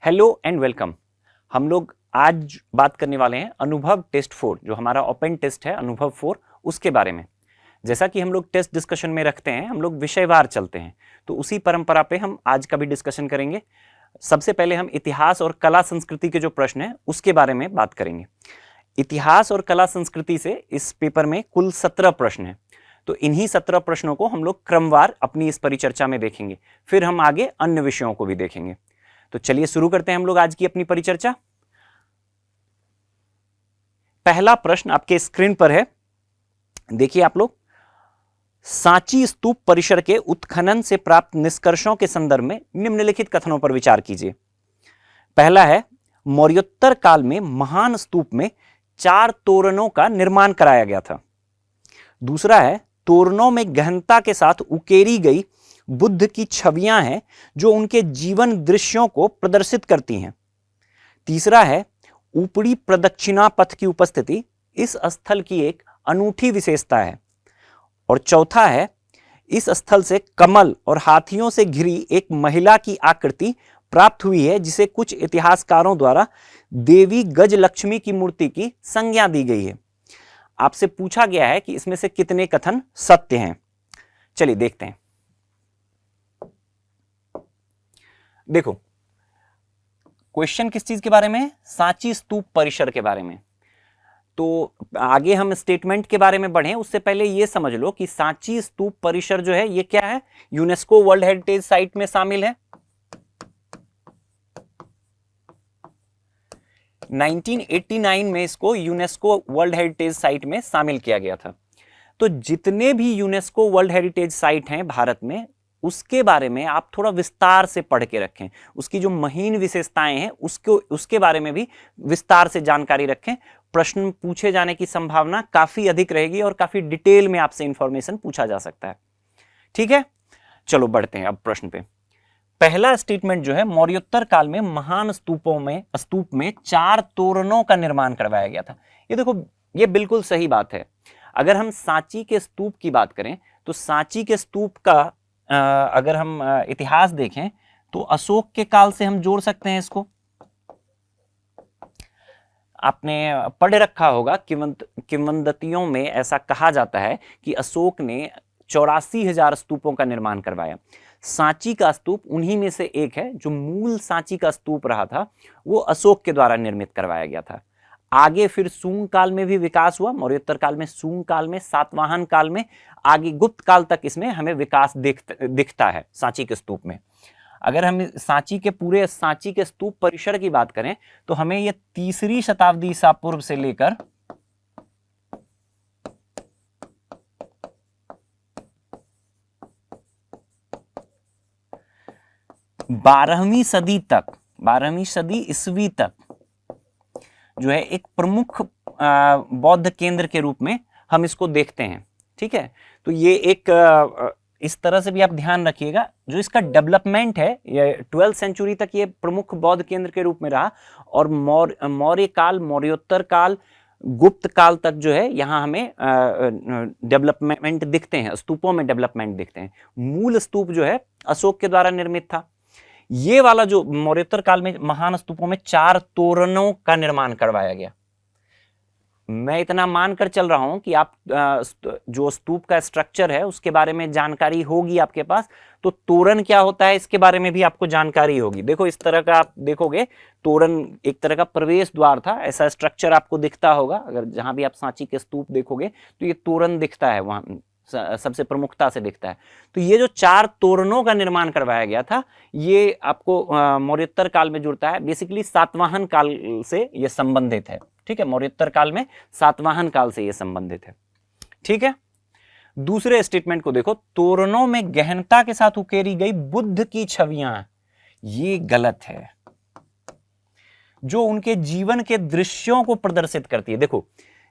Hello and welcome. हम लोग आज बात करने वाले हैं अनुभव टेस्ट 4, जो हमारा ओपन टेस्ट है अनुभव 4, उसके बारे में। जैसा कि हम लोग टेस्ट डिस्कशन में रखते हैं, हम लोग विषयवार चलते हैं, तो उसी परंपरा पे हम आज का भी डिस्कशन करेंगे। सबसे पहले हम इतिहास और कला संस्कृति के जो प्रश्न हैं उसके बारे में बात करेंगे। इतिहास और कला संस्कृति से इस पेपर में कुल 17 प्रश्न हैं, तो इन्हीं 17 प्रश्नों को हम लोग क्रमवार अपनी इस परिचर्चा में देखेंगे। फिर हम आगे अन्य विषयों को भी देखेंगे। तो चलिए शुरू करते हैं हम लोग आज की अपनी परिचर्चा। पहला प्रश्न आपके स्क्रीन पर है, देखिए आप लोग। सांची स्तूप परिसर के उत्खनन से प्राप्त निष्कर्षों के संदर्भ में निम्नलिखित कथनों पर विचार कीजिए। पहला है, मौर्योत्तर काल में महान स्तूप में 4 तोरणों का निर्माण कराया गया था। दूसरा है, तोरणों में गहनता के साथ उकेरी गई बुद्ध की छवियां हैं जो उनके जीवन दृश्यों को प्रदर्शित करती हैं। तीसरा है, ऊपरी प्रदक्षिणा पथ की उपस्थिति इस स्थल की एक अनूठी विशेषता है। और चौथा है, इस स्थल से कमल और हाथियों से घिरी एक महिला की आकृति प्राप्त हुई है, जिसे कुछ इतिहासकारों द्वारा देवी गजलक्ष्मी की मूर्ति की संज्ञा दी गई है। आपसे पूछा गया है कि इसमें से कितने कथन सत्य हैं। चलिए देखते हैं। देखो, क्वेश्चन किस चीज के बारे में है? सांची स्तूप परिसर के बारे में। तो आगे हम स्टेटमेंट के बारे में बढ़े उससे पहले ये समझ लो कि सांची स्तूप परिसर जो है ये क्या है? यूनेस्को वर्ल्ड हेरिटेज साइट में शामिल है। 1989 में इसको यूनेस्को वर्ल्ड हेरिटेज साइट में शामिल किया गया था। तो जितने भी यूनेस्को वर्ल्ड हेरिटेज साइट हैं भारत में, उसके बारे में आप थोड़ा विस्तार से पढ़ के रखें। उसकी जो महीन विशेषताएं हैं उसके बारे में भी विस्तार से जानकारी रखें। प्रश्न पूछे जाने की संभावना काफी अधिक रहेगी और काफी डिटेल में आपसे इंफॉर्मेशन पूछा जा सकता है। ठीक है, चलो बढ़ते हैं अब प्रश्न पे। पहला स्टेटमेंट जो है, मौर्योत्तर काल में महान स्तूप में 4 तोरणों का निर्माण करवाया गया था। ये देखो, ये बिल्कुल सही बात है। अगर हम सांची के स्तूप की बात करें तो सांची के स्तूप का अगर हम इतिहास देखें तो अशोक के काल से हम जोड़ सकते हैं इसको। आपने पढ़ रखा होगा, किंवदंतियों में ऐसा कहा जाता है कि अशोक ने 84,000 स्तूपों का निर्माण करवाया। सांची का स्तूप उन्हीं में से एक है। जो मूल सांची का स्तूप रहा था वो अशोक के द्वारा निर्मित करवाया गया था। आगे फिर सूंग काल में भी विकास हुआ, मौर्योत्तर काल में, सूंग काल में, सातवाहन काल में, आगे गुप्त काल तक इसमें हमें विकास दिखता है सांची के स्तूप में। अगर हम पूरे सांची के स्तूप परिसर की बात करें तो हमें यह 3री शताब्दी ईसा पूर्व से लेकर 12वीं सदी तक, 12वीं सदी ईस्वी तक जो है एक प्रमुख बौद्ध केंद्र के रूप में हम इसको देखते हैं। ठीक है, तो ये एक इस तरह से भी आप ध्यान रखिएगा, जो इसका डेवलपमेंट है ये 12th सेंचुरी तक ये प्रमुख बौद्ध केंद्र के रूप में रहा। और मौर्य काल, मौर्योत्तर काल, गुप्त काल तक जो है यहाँ हमें डेवलपमेंट दिखते हैं, स्तूपों में डेवलपमेंट दिखते हैं। मूल स्तूप जो है अशोक के द्वारा निर्मित था। ये वाला जो मौर्योत्तर काल में महान स्तूपों में 4 तोरणों का निर्माण करवाया गया। मैं इतना मानकर चल रहा हूं कि आप जो स्तूप का स्ट्रक्चर है उसके बारे में जानकारी होगी आपके पास, तो तोरण क्या होता है इसके बारे में भी आपको जानकारी होगी। देखो, इस तरह का आप देखोगे, तोरण एक तरह का प्रवेश द्वार था, ऐसा स्ट्रक्चर आपको दिखता होगा। अगर जहां भी आप सांची के स्तूप देखोगे तो ये तोरण दिखता है, वहां सबसे प्रमुखता से दिखता है। तो ये जो 4 तोरणों का निर्माण करवाया गया था, ये आपको मौर्योत्तर काल में जुड़ता है। बेसिकली सातवाहन काल से ये संबंधित है। ठीक है, मौर्योत्तर काल में सातवाहन काल से ये संबंधित है। ठीक है, दूसरे स्टेटमेंट को देखो, तोरणों में गहनता के साथ उकेरी गई बुद्ध की छवियां, ये गलत है। जो उनके जीवन के दृश्यों को प्रदर्शित करती है। देखो,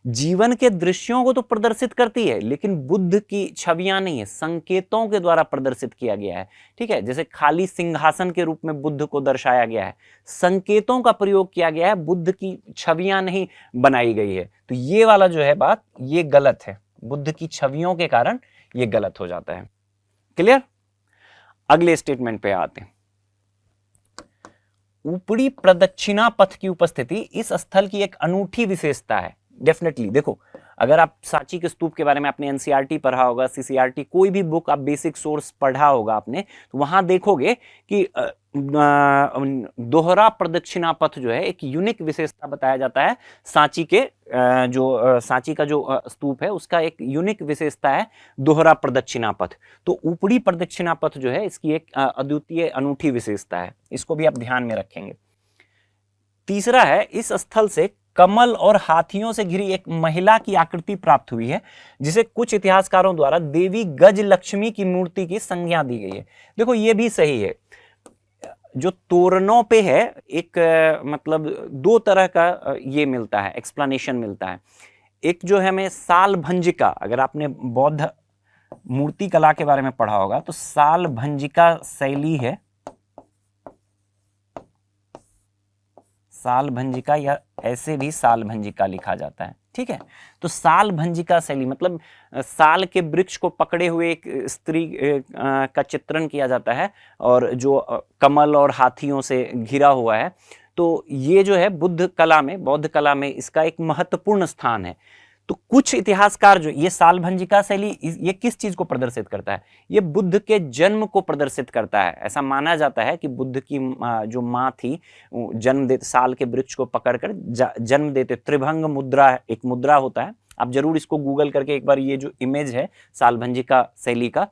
जीवन के दृश्यों को तो प्रदर्शित करती है, लेकिन बुद्ध की छवियां नहीं है, संकेतों के द्वारा प्रदर्शित किया गया है। ठीक है, जैसे खाली सिंहासन के रूप में बुद्ध को दर्शाया गया है, संकेतों का प्रयोग किया गया है, बुद्ध की छवियां नहीं बनाई गई है। तो ये वाला जो है बात, ये गलत है। बुद्ध की छवियों के कारण ये गलत हो जाता है। क्लियर? अगले स्टेटमेंट पे आते हैं। ऊपरी प्रदक्षिणा पथ की उपस्थिति इस स्थल की एक अनूठी विशेषता है। डेफिनेटली देखो, अगर आप सांची के स्तूप के बारे में आपने एनसीईआरटी पढ़ा होगा, सीसीईआरटी, कोई भी बुक आप बेसिक सोर्स पढ़ा होगा आपने, तो वहां देखोगे कि दोहरा प्रदक्षिणा पथ जो है एक यूनिक विशेषता बताया जाता है। सांची के सांची का जो स्तूप है उसका एक यूनिक विशेषता है दोहरा प्रदक्षिणा पथ। तो ऊपरी प्रदक्षिणा पथ जो है इसकी एक अद्वितीय अनूठी विशेषता है, इसको भी आप ध्यान में रखेंगे। तीसरा है, इस स्थल से कमल और हाथियों से घिरी एक महिला की आकृति प्राप्त हुई है, जिसे कुछ इतिहासकारों द्वारा देवी गज लक्ष्मी की मूर्ति की संज्ञा दी गई है। देखो ये भी सही है, जो तोरणों पे है एक मतलब दो तरह का ये मिलता है, एक्सप्लेनेशन मिलता है। एक जो है हमें साल भंजिका, अगर आपने बौद्ध मूर्ति कला के बारे में पढ़ा होगा तो साल भंजिका शैली है, साल भंजिका या ऐसे भी साल भंजिका लिखा जाता है, ठीक है। तो साल भंजिका शैली मतलब साल के वृक्ष को पकड़े हुए एक स्त्री का चित्रण किया जाता है और जो कमल और हाथियों से घिरा हुआ है। तो ये जो है बुद्ध कला में, बौद्ध कला में इसका एक महत्वपूर्ण स्थान है। तो कुछ इतिहासकार जो ये साल भंजिका शैली, ये किस चीज को प्रदर्शित करता है? ये बुद्ध के जन्म को प्रदर्शित करता है। ऐसा माना जाता है कि बुद्ध की जो माँ थी, जन्म देते साल के वृक्ष को पकड़कर जन्म देते, त्रिभंग मुद्रा एक मुद्रा होता है, आप जरूर इसको गूगल करके एक बार ये जो इमेज है साल भंजिका शैली का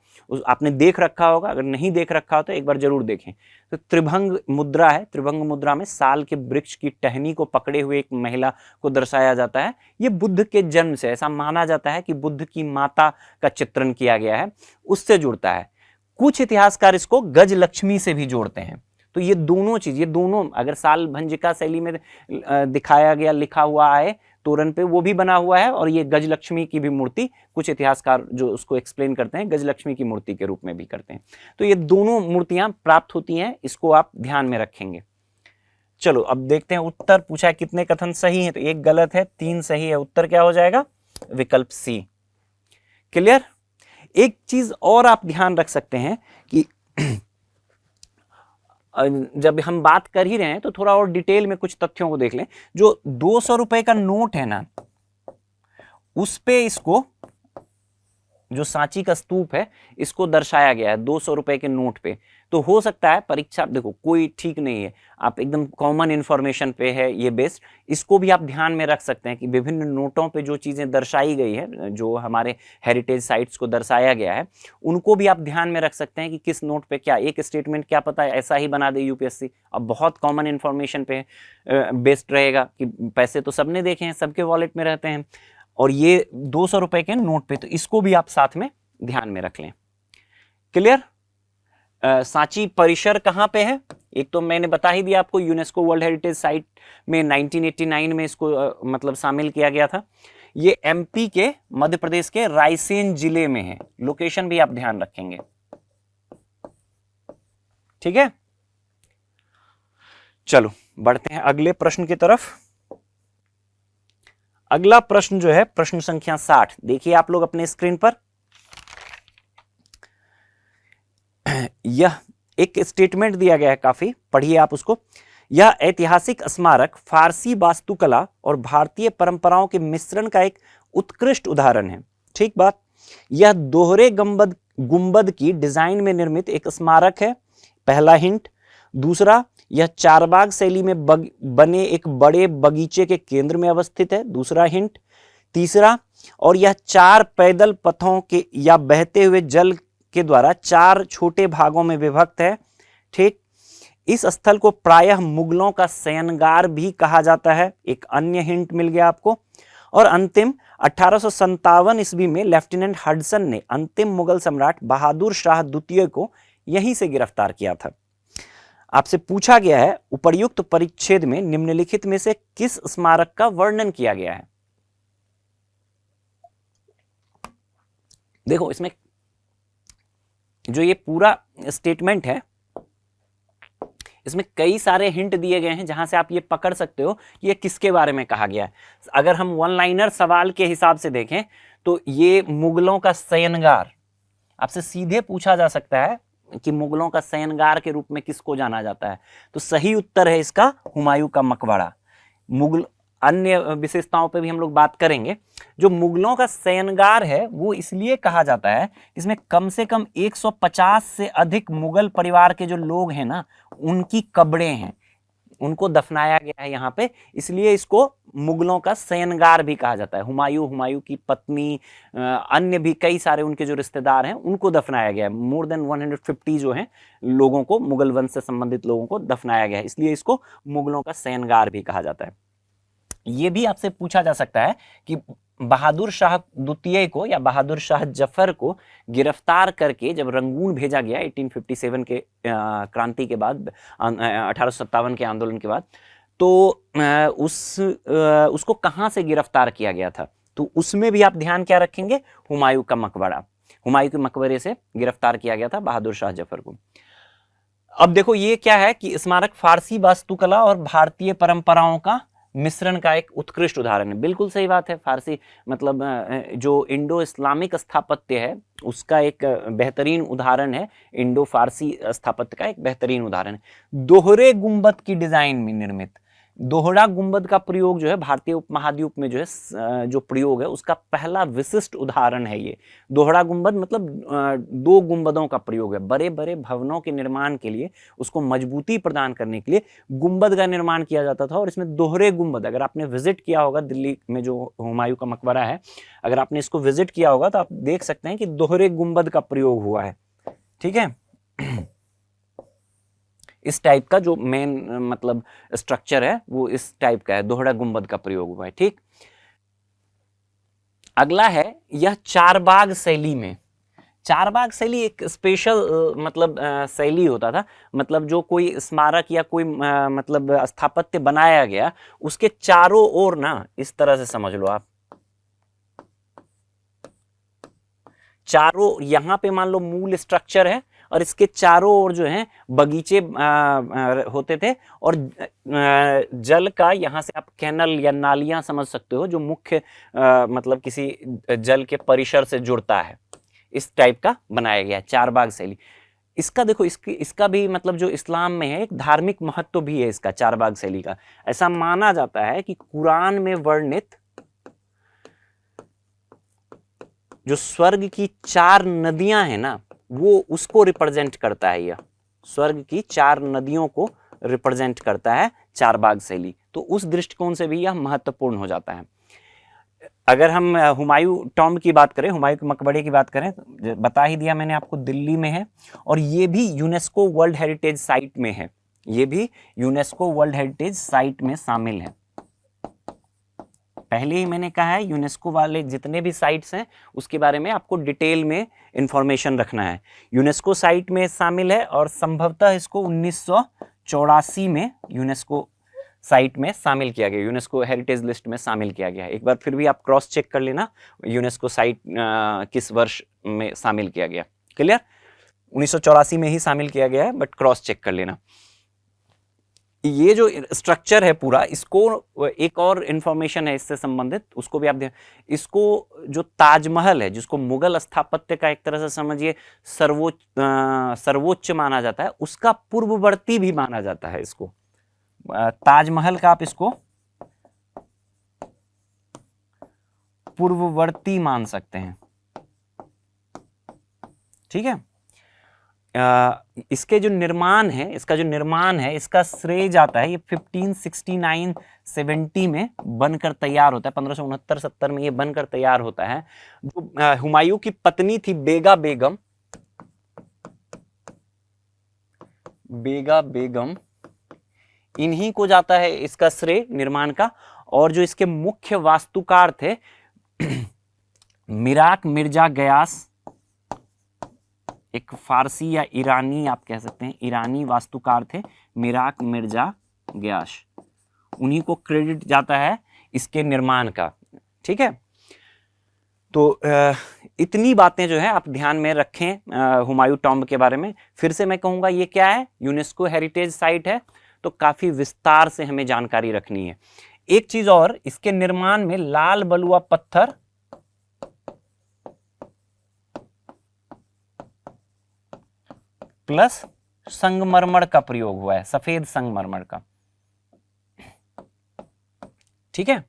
आपने देख रखा होगा, अगर नहीं देख रखा हो तो एक बार जरूर देखें। तो त्रिभंग मुद्रा है, त्रिभंग मुद्रा में साल के वृक्ष की टहनी को पकड़े हुए एक महिला को दर्शाया जाता है। ये बुद्ध के जन्म से, ऐसा माना जाता है कि बुद्ध की माता का चित्रण किया गया है, उससे जुड़ता है। कुछ इतिहासकार इसको गज लक्ष्मी से भी जोड़ते हैं। तो ये दोनों चीज, ये दोनों अगर साल भंजिका शैली में दिखाया गया, लिखा हुआ है तोरण पे, वो भी बना हुआ है, और ये गजलक्ष्मी की भी मूर्ति कुछ इतिहासकार जो उसको एक्सप्लेन करते हैं गजलक्ष्मी की मूर्ति के रूप में भी करते हैं। तो ये दोनों मूर्तियां प्राप्त होती हैं, इसको आप ध्यान में रखेंगे। चलो अब देखते हैं उत्तर पूछा है कितने कथन सही हैं, तो एक गलत है, 3 सही है। उत्तर क्या हो जाएगा? विकल्प सी। क्लियर? एक चीज और आप ध्यान रख सकते हैं कि जब हम बात कर ही रहे हैं तो थोड़ा और डिटेल में कुछ तथ्यों को देख लें। जो 200 रुपए का नोट है ना, उस पे इसको, जो सांची का स्तूप है इसको दर्शाया गया है 200 रुपए के नोट पे। तो हो सकता है परीक्षा, देखो कोई ठीक नहीं है, आप एकदम कॉमन इंफॉर्मेशन पे है ये बेस्ड, इसको भी आप ध्यान में रख सकते हैं कि विभिन्न नोटों पे जो चीजें दर्शाई गई है, जो हमारे हेरिटेज साइट्स को दर्शाया गया है, उनको भी आप ध्यान में रख सकते हैं कि किस नोट पे क्या एक स्टेटमेंट, क्या पता है ऐसा ही बना दे यूपीएससी। अब बहुत कॉमन इंफॉर्मेशन पे बेस्ड रहेगा कि पैसे तो सबने देखे हैं, सबके वॉलेट में रहते हैं, और ये 200 रुपए के नोट पे, तो इसको भी आप साथ में ध्यान में रख लें। क्लियर? सांची परिसर कहां पे है? एक तो मैंने बता ही दिया आपको, यूनेस्को वर्ल्ड हेरिटेज साइट में 1989 में इसको मतलब शामिल किया गया था। ये एमपी के, मध्य प्रदेश के रायसेन जिले में है। लोकेशन भी आप ध्यान रखेंगे, ठीक है। चलो बढ़ते हैं अगले प्रश्न की तरफ। अगला प्रश्न जो है प्रश्न संख्या 60, देखिए आप लोग अपने स्क्रीन पर। यह एक स्टेटमेंट दिया गया है, काफी पढ़िए आप उसको। यह ऐतिहासिक स्मारक फारसी वास्तुकला और भारतीय परंपराओं के मिश्रण का एक उत्कृष्ट उदाहरण है। ठीक बात। यह दोहरे गुंबद की डिजाइन में निर्मित एक स्मारक है, पहला हिंट। दूसरा, यह चारबाग शैली में बने एक बड़े बगीचे के केंद्र में अवस्थित है, दूसरा हिंट। तीसरा, और यह 4 पैदल पथों के या बहते हुए जल के द्वारा 4 छोटे भागों में विभक्त है। ठीक। इस स्थल को प्रायः मुगलों का शयनगार भी कहा जाता है, एक अन्य हिंट मिल गया आपको। और अंतिम, 1857 ईस्वी में लेफ्टिनेंट हडसन ने अंतिम मुगल सम्राट बहादुर शाह द्वितीय को यहीं से गिरफ्तार किया था। आपसे पूछा गया है उपर्युक्त परिच्छेद में निम्नलिखित में से किस स्मारक का वर्णन किया गया है। देखो इसमें जो ये पूरा स्टेटमेंट है, इसमें कई सारे हिंट दिए गए हैं जहां से आप ये पकड़ सकते हो कि ये किसके बारे में कहा गया है। अगर हम वन लाइनर सवाल के हिसाब से देखें तो ये मुगलों का शयनगार आपसे सीधे पूछा जा सकता है, कि मुगलों का शयनगार के रूप में किसको जाना जाता है? तो सही उत्तर है इसका हुमायूं का मकबरा। मुगल अन्य विशेषताओं पे भी हम लोग बात करेंगे। जो मुगलों का शयनगार है वो इसलिए कहा जाता है, इसमें कम से कम 150 से अधिक मुगल परिवार के जो लोग हैं ना, उनकी कब्रें हैं, उनको दफनाया गया है यहाँ पे, इसलिए इसको मुगलों का शयनगार भी कहा जाता है। हुमायूं की पत्नी, अन्य भी कई सारे उनके जो रिश्तेदार हैं उनको दफनाया गया है। मोर देन 150 जो हैं लोगों को, मुगल वंश से संबंधित लोगों को दफनाया गया है, इसलिए इसको मुगलों का शयनगार भी कहा जाता है। ये भी आपसे पूछा जा सकता है कि बहादुर शाह द्वितीय को या बहादुर शाह जफर को गिरफ्तार करके जब रंगून भेजा गया 1857 के क्रांति के बाद, 1857 के आंदोलन के बाद, तो उसको कहाँ से गिरफ्तार किया गया था? तो उसमें भी आप ध्यान क्या रखेंगे? हुमायूं का मकबरा, हुमायूं के मकबरे से गिरफ्तार किया गया था बहादुर शाह जफर को। अब देखो ये क्या है कि स्मारक फारसी वास्तुकला और भारतीय परंपराओं का मिश्रण का एक उत्कृष्ट उदाहरण है। बिल्कुल सही बात है, फारसी मतलब जो इंडो इस्लामिक स्थापत्य है उसका एक बेहतरीन उदाहरण है, इंडो फारसी स्थापत्य का एक बेहतरीन उदाहरण है। दोहरे गुंबद की डिजाइन में निर्मित, दोहरा गुंबद का प्रयोग जो है भारतीय उपमहाद्वीप में जो है जो प्रयोग है उसका पहला विशिष्ट उदाहरण है ये। दोहरा गुंबद मतलब दो गुंबदों का प्रयोग है। बड़े बड़े भवनों के निर्माण के लिए, उसको मजबूती प्रदान करने के लिए गुंबद का निर्माण किया जाता था, और इसमें दोहरे गुंबद, अगर आपने विजिट किया होगा दिल्ली में जो हुमायूं का मकबरा है, अगर आपने इसको विजिट किया होगा तो आप देख सकते हैं कि दोहरे गुंबद का प्रयोग हुआ है। ठीक है, इस टाइप का जो मेन मतलब स्ट्रक्चर है वो इस टाइप का है, दोहरा गुंबद का प्रयोग हुआ है। ठीक, अगला है यह चारबाग शैली में। चारबाग शैली एक स्पेशल मतलब शैली होता था, मतलब जो कोई स्मारक या कोई मतलब स्थापत्य बनाया गया उसके चारों ओर ना, इस तरह से समझ लो आप, चारों, यहां पे मान लो मूल स्ट्रक्चर है और इसके चारों ओर जो है बगीचे होते थे, और जल का यहाँ से आप कैनल या नालियां समझ सकते हो जो मुख्य मतलब किसी जल के परिसर से जुड़ता है, इस टाइप का बनाया गया है चारबाग शैली। इसका देखो, इसका भी मतलब जो इस्लाम में है एक धार्मिक महत्व भी है इसका, चारबाग शैली का। ऐसा माना जाता है कि कुरान में वर्णित जो स्वर्ग की 4 नदियां हैं ना, वो उसको रिप्रेजेंट करता है। यह स्वर्ग की 4 नदियों को रिप्रेजेंट करता है चारबाग शैली, तो उस दृष्टिकोण से भी यह महत्वपूर्ण हो जाता है। अगर हम हुमायूं टॉम्ब की बात करें, हुमायूं के मकबरे की बात करें, बता ही दिया मैंने आपको, दिल्ली में है, और ये भी यूनेस्को वर्ल्ड हेरिटेज साइट में है, ये भी यूनेस्को वर्ल्ड हेरिटेज साइट में शामिल है। पहले ही मैंने कहा है यूनेस्को वाले जितने भी साइट्स हैं उसके बारे में आपको डिटेल में इंफॉर्मेशन रखना है। यूनेस्को साइट में शामिल है और संभवतः इसको 1984 में यूनेस्को साइट में शामिल किया गया, यूनेस्को हेरिटेज लिस्ट में शामिल किया गया है। एक बार फिर भी आप क्रॉस चेक कर लेना यूनेस्को साइट किस वर्ष में शामिल किया गया। क्लियर, 1984 में ही शामिल किया गया है, बट क्रॉस चेक कर लेना। ये जो स्ट्रक्चर है पूरा, इसको एक और इंफॉर्मेशन है इससे संबंधित, उसको भी आप देख, इसको जो ताजमहल है जिसको मुगल स्थापत्य का एक तरह से समझिए सर्वोच्च माना जाता है, उसका पूर्ववर्ती भी माना जाता है इसको। ताजमहल का आप इसको पूर्ववर्ती मान सकते हैं। ठीक है, इसके जो निर्माण है, इसका जो निर्माण है इसका श्रेय जाता है, ये 1569-70 में बनकर तैयार होता है, 1569-70 में ये बनकर तैयार होता है। जो हुमायूं की पत्नी थी बेगा बेगम, इन्हीं को जाता है इसका श्रेय निर्माण का। और जो इसके मुख्य वास्तुकार थे मिराक मिर्जा गयास, एक फारसी या ईरानी आप कह सकते हैं, ईरानी वास्तुकार थे मिराक मिर्जा गयास, उन्हीं को क्रेडिट जाता है इसके निर्माण का। ठीक है, तो इतनी बातें जो है आप ध्यान में रखें हुमायूं टॉम्ब के बारे में। फिर से मैं कहूंगा ये क्या है, यूनेस्को हेरिटेज साइट है, तो काफी विस्तार से हमें जानकारी रखनी है। एक चीज और, इसके निर्माण में लाल बलुआ पत्थर प्लस संगमरमर का प्रयोग हुआ है, सफेद संगमरमर का। ठीक है,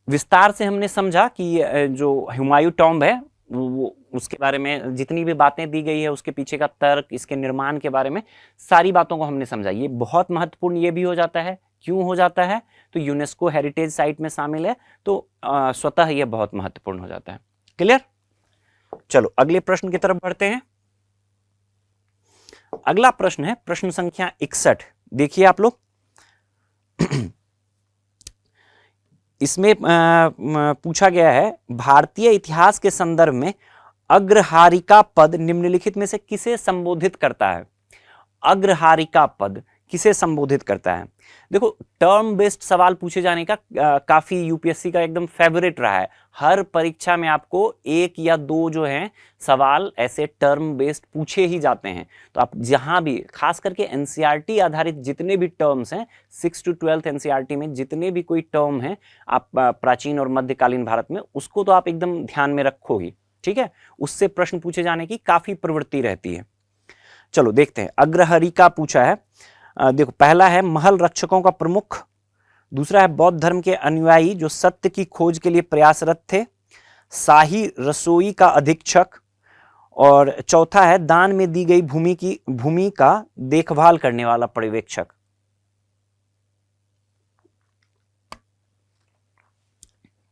विस्तार से हमने समझा कि जो हुमायूं टॉम्ब है वो उसके बारे में जितनी भी बातें दी गई है, उसके पीछे का तर्क, इसके निर्माण के बारे में सारी बातों को हमने समझा। ये बहुत महत्वपूर्ण ये भी हो जाता है, क्यों हो जाता है, तो यूनेस्को हेरिटेज साइट में शामिल है, तो स्वतः यह बहुत महत्वपूर्ण हो जाता है। क्लियर? चलो अगले प्रश्न की तरफ बढ़ते हैं। अगला प्रश्न है प्रश्न संख्या 61। देखिए आप लोग, इसमें पूछा गया है भारतीय इतिहास के संदर्भ में अग्रहारिका पद निम्नलिखित में से किसे संबोधित करता है? अग्रहारिका पद किसे संबोधित करता है? देखो, टर्म बेस्ड सवाल पूछे जाने का काफी यूपीएससी का एकदम फेवरेट रहा है। हर परीक्षा में आपको एक या दो जो है सवाल ऐसे टर्म बेस्ड पूछे ही जाते हैं। तो आप जहां भी, खास करके एनसीईआरटी आधारित जितने भी टर्म्स हैं, 6 to 12 एनसीईआरटी में जितने भी कोई टर्म है आप प्राचीन और मध्यकालीन भारत में, उसको तो आप एकदम ध्यान में रखो ही। ठीक है, उससे प्रश्न पूछे जाने की काफी प्रवृत्ति रहती है। चलो देखते हैं, अग्रहरिका पूछा है। देखो, पहला है महल रक्षकों का प्रमुख, दूसरा है बौद्ध धर्म के अनुयायी जो सत्य की खोज के लिए प्रयासरत थे, शाही रसोई का अधीक्षक, और चौथा है दान में दी गई भूमि का देखभाल करने वाला पर्यवेक्षक।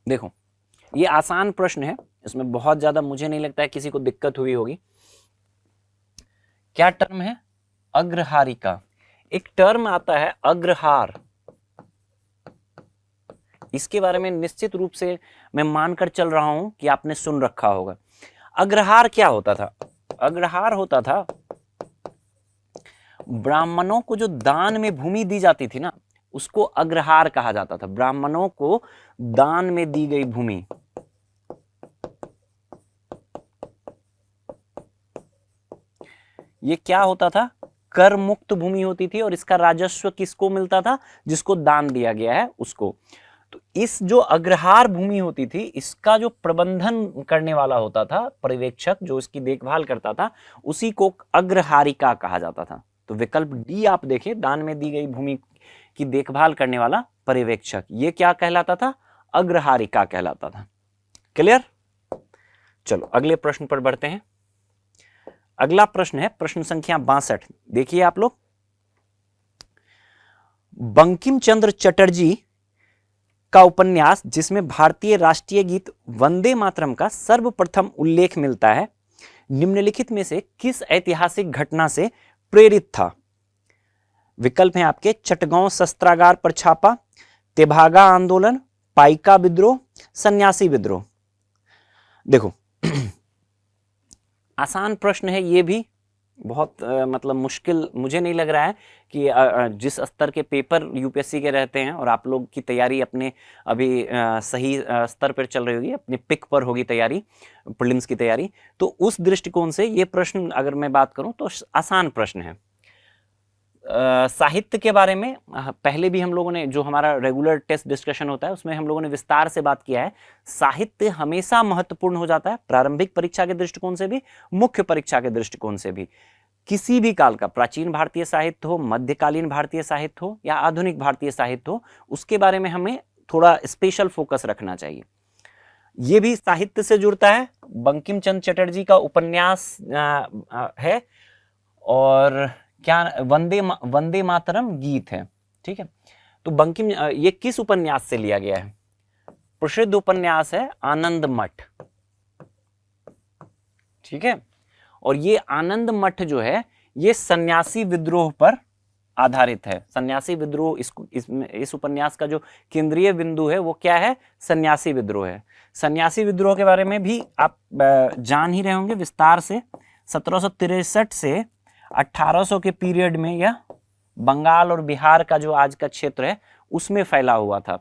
देखो, ये आसान प्रश्न है, इसमें बहुत ज्यादा मुझे नहीं लगता है किसी को दिक्कत हुई होगी। क्या टर्म है? अग्रहारिका। एक टर्म आता है अग्रहार, इसके बारे में निश्चित रूप से मैं मानकर चल रहा हूं कि आपने सुन रखा होगा। अग्रहार क्या होता था? अग्रहार होता था ब्राह्मणों को जो दान में भूमि दी जाती थी ना, उसको अग्रहार कहा जाता था। ब्राह्मणों को दान में दी गई भूमि, ये क्या होता था? कर मुक्त भूमि होती थी, और इसका राजस्व किसको मिलता था? जिसको दान दिया गया है उसको। तो इस जो अग्रहार भूमि होती थी, इसका जो प्रबंधन करने वाला होता था, पर्यवेक्षक जो इसकी देखभाल करता था, उसी को अग्रहारिका कहा जाता था। तो विकल्प डी आप देखें, दान में दी गई भूमि की देखभाल करने वाला पर्यवेक्षक, ये क्या कहलाता था? अग्रहारिका कहलाता था। क्लियर? चलो अगले प्रश्न पर बढ़ते हैं। अगला प्रश्न है प्रश्न संख्या 62। देखिए आप लोग, बंकिम चंद्र चटर्जी का उपन्यास जिसमें भारतीय राष्ट्रीय गीत वंदे मातरम का सर्वप्रथम उल्लेख मिलता है, निम्नलिखित में से किस ऐतिहासिक घटना से प्रेरित था? विकल्प हैं आपके चटगांव शस्त्रागार पर छापा, तेभागा आंदोलन, पाइका विद्रोह, सन्यासी विद्रोह। देखो, आसान प्रश्न है ये भी, बहुत मतलब मुश्किल मुझे नहीं लग रहा है कि जिस स्तर के पेपर यूपीएससी के रहते हैं और आप लोग की तैयारी अपने अभी सही स्तर पर चल रही होगी, अपने पिक पर होगी तैयारी, प्रीलिम्स की तैयारी, तो उस दृष्टिकोण से ये प्रश्न अगर मैं बात करूं तो आसान प्रश्न है। साहित्य के बारे में पहले भी हम लोगों ने, जो हमारा रेगुलर टेस्ट डिस्कशन होता है उसमें हम लोगों ने विस्तार से बात किया है। साहित्य हमेशा महत्वपूर्ण हो जाता है, प्रारंभिक परीक्षा के दृष्टिकोण से भी, मुख्य परीक्षा के दृष्टिकोण से भी। किसी भी काल का, प्राचीन भारतीय साहित्य हो, मध्यकालीन भारतीय साहित्य हो या आधुनिक भारतीय साहित्य हो, उसके बारे में हमें थोड़ा स्पेशल फोकस रखना चाहिए। ये भी साहित्य से जुड़ता है, बंकिम चंद्र चटर्जी का उपन्यास है, और क्या वंदे मातरम गीत है। ठीक है, तो बंकिम, ये किस उपन्यास से लिया गया है? प्रसिद्ध उपन्यास है आनंद मठ। ठीक है, और ये आनंद मठ जो है ये सन्यासी विद्रोह पर आधारित है। सन्यासी विद्रोह, इस उपन्यास का जो केंद्रीय बिंदु है वो क्या है? सन्यासी विद्रोह है। सन्यासी विद्रोह के बारे में भी आप जान ही रहे होंगे विस्तार से। 1763 से 1800 के पीरियड में यह बंगाल और बिहार का जो आज का क्षेत्र है उसमें फैला हुआ था।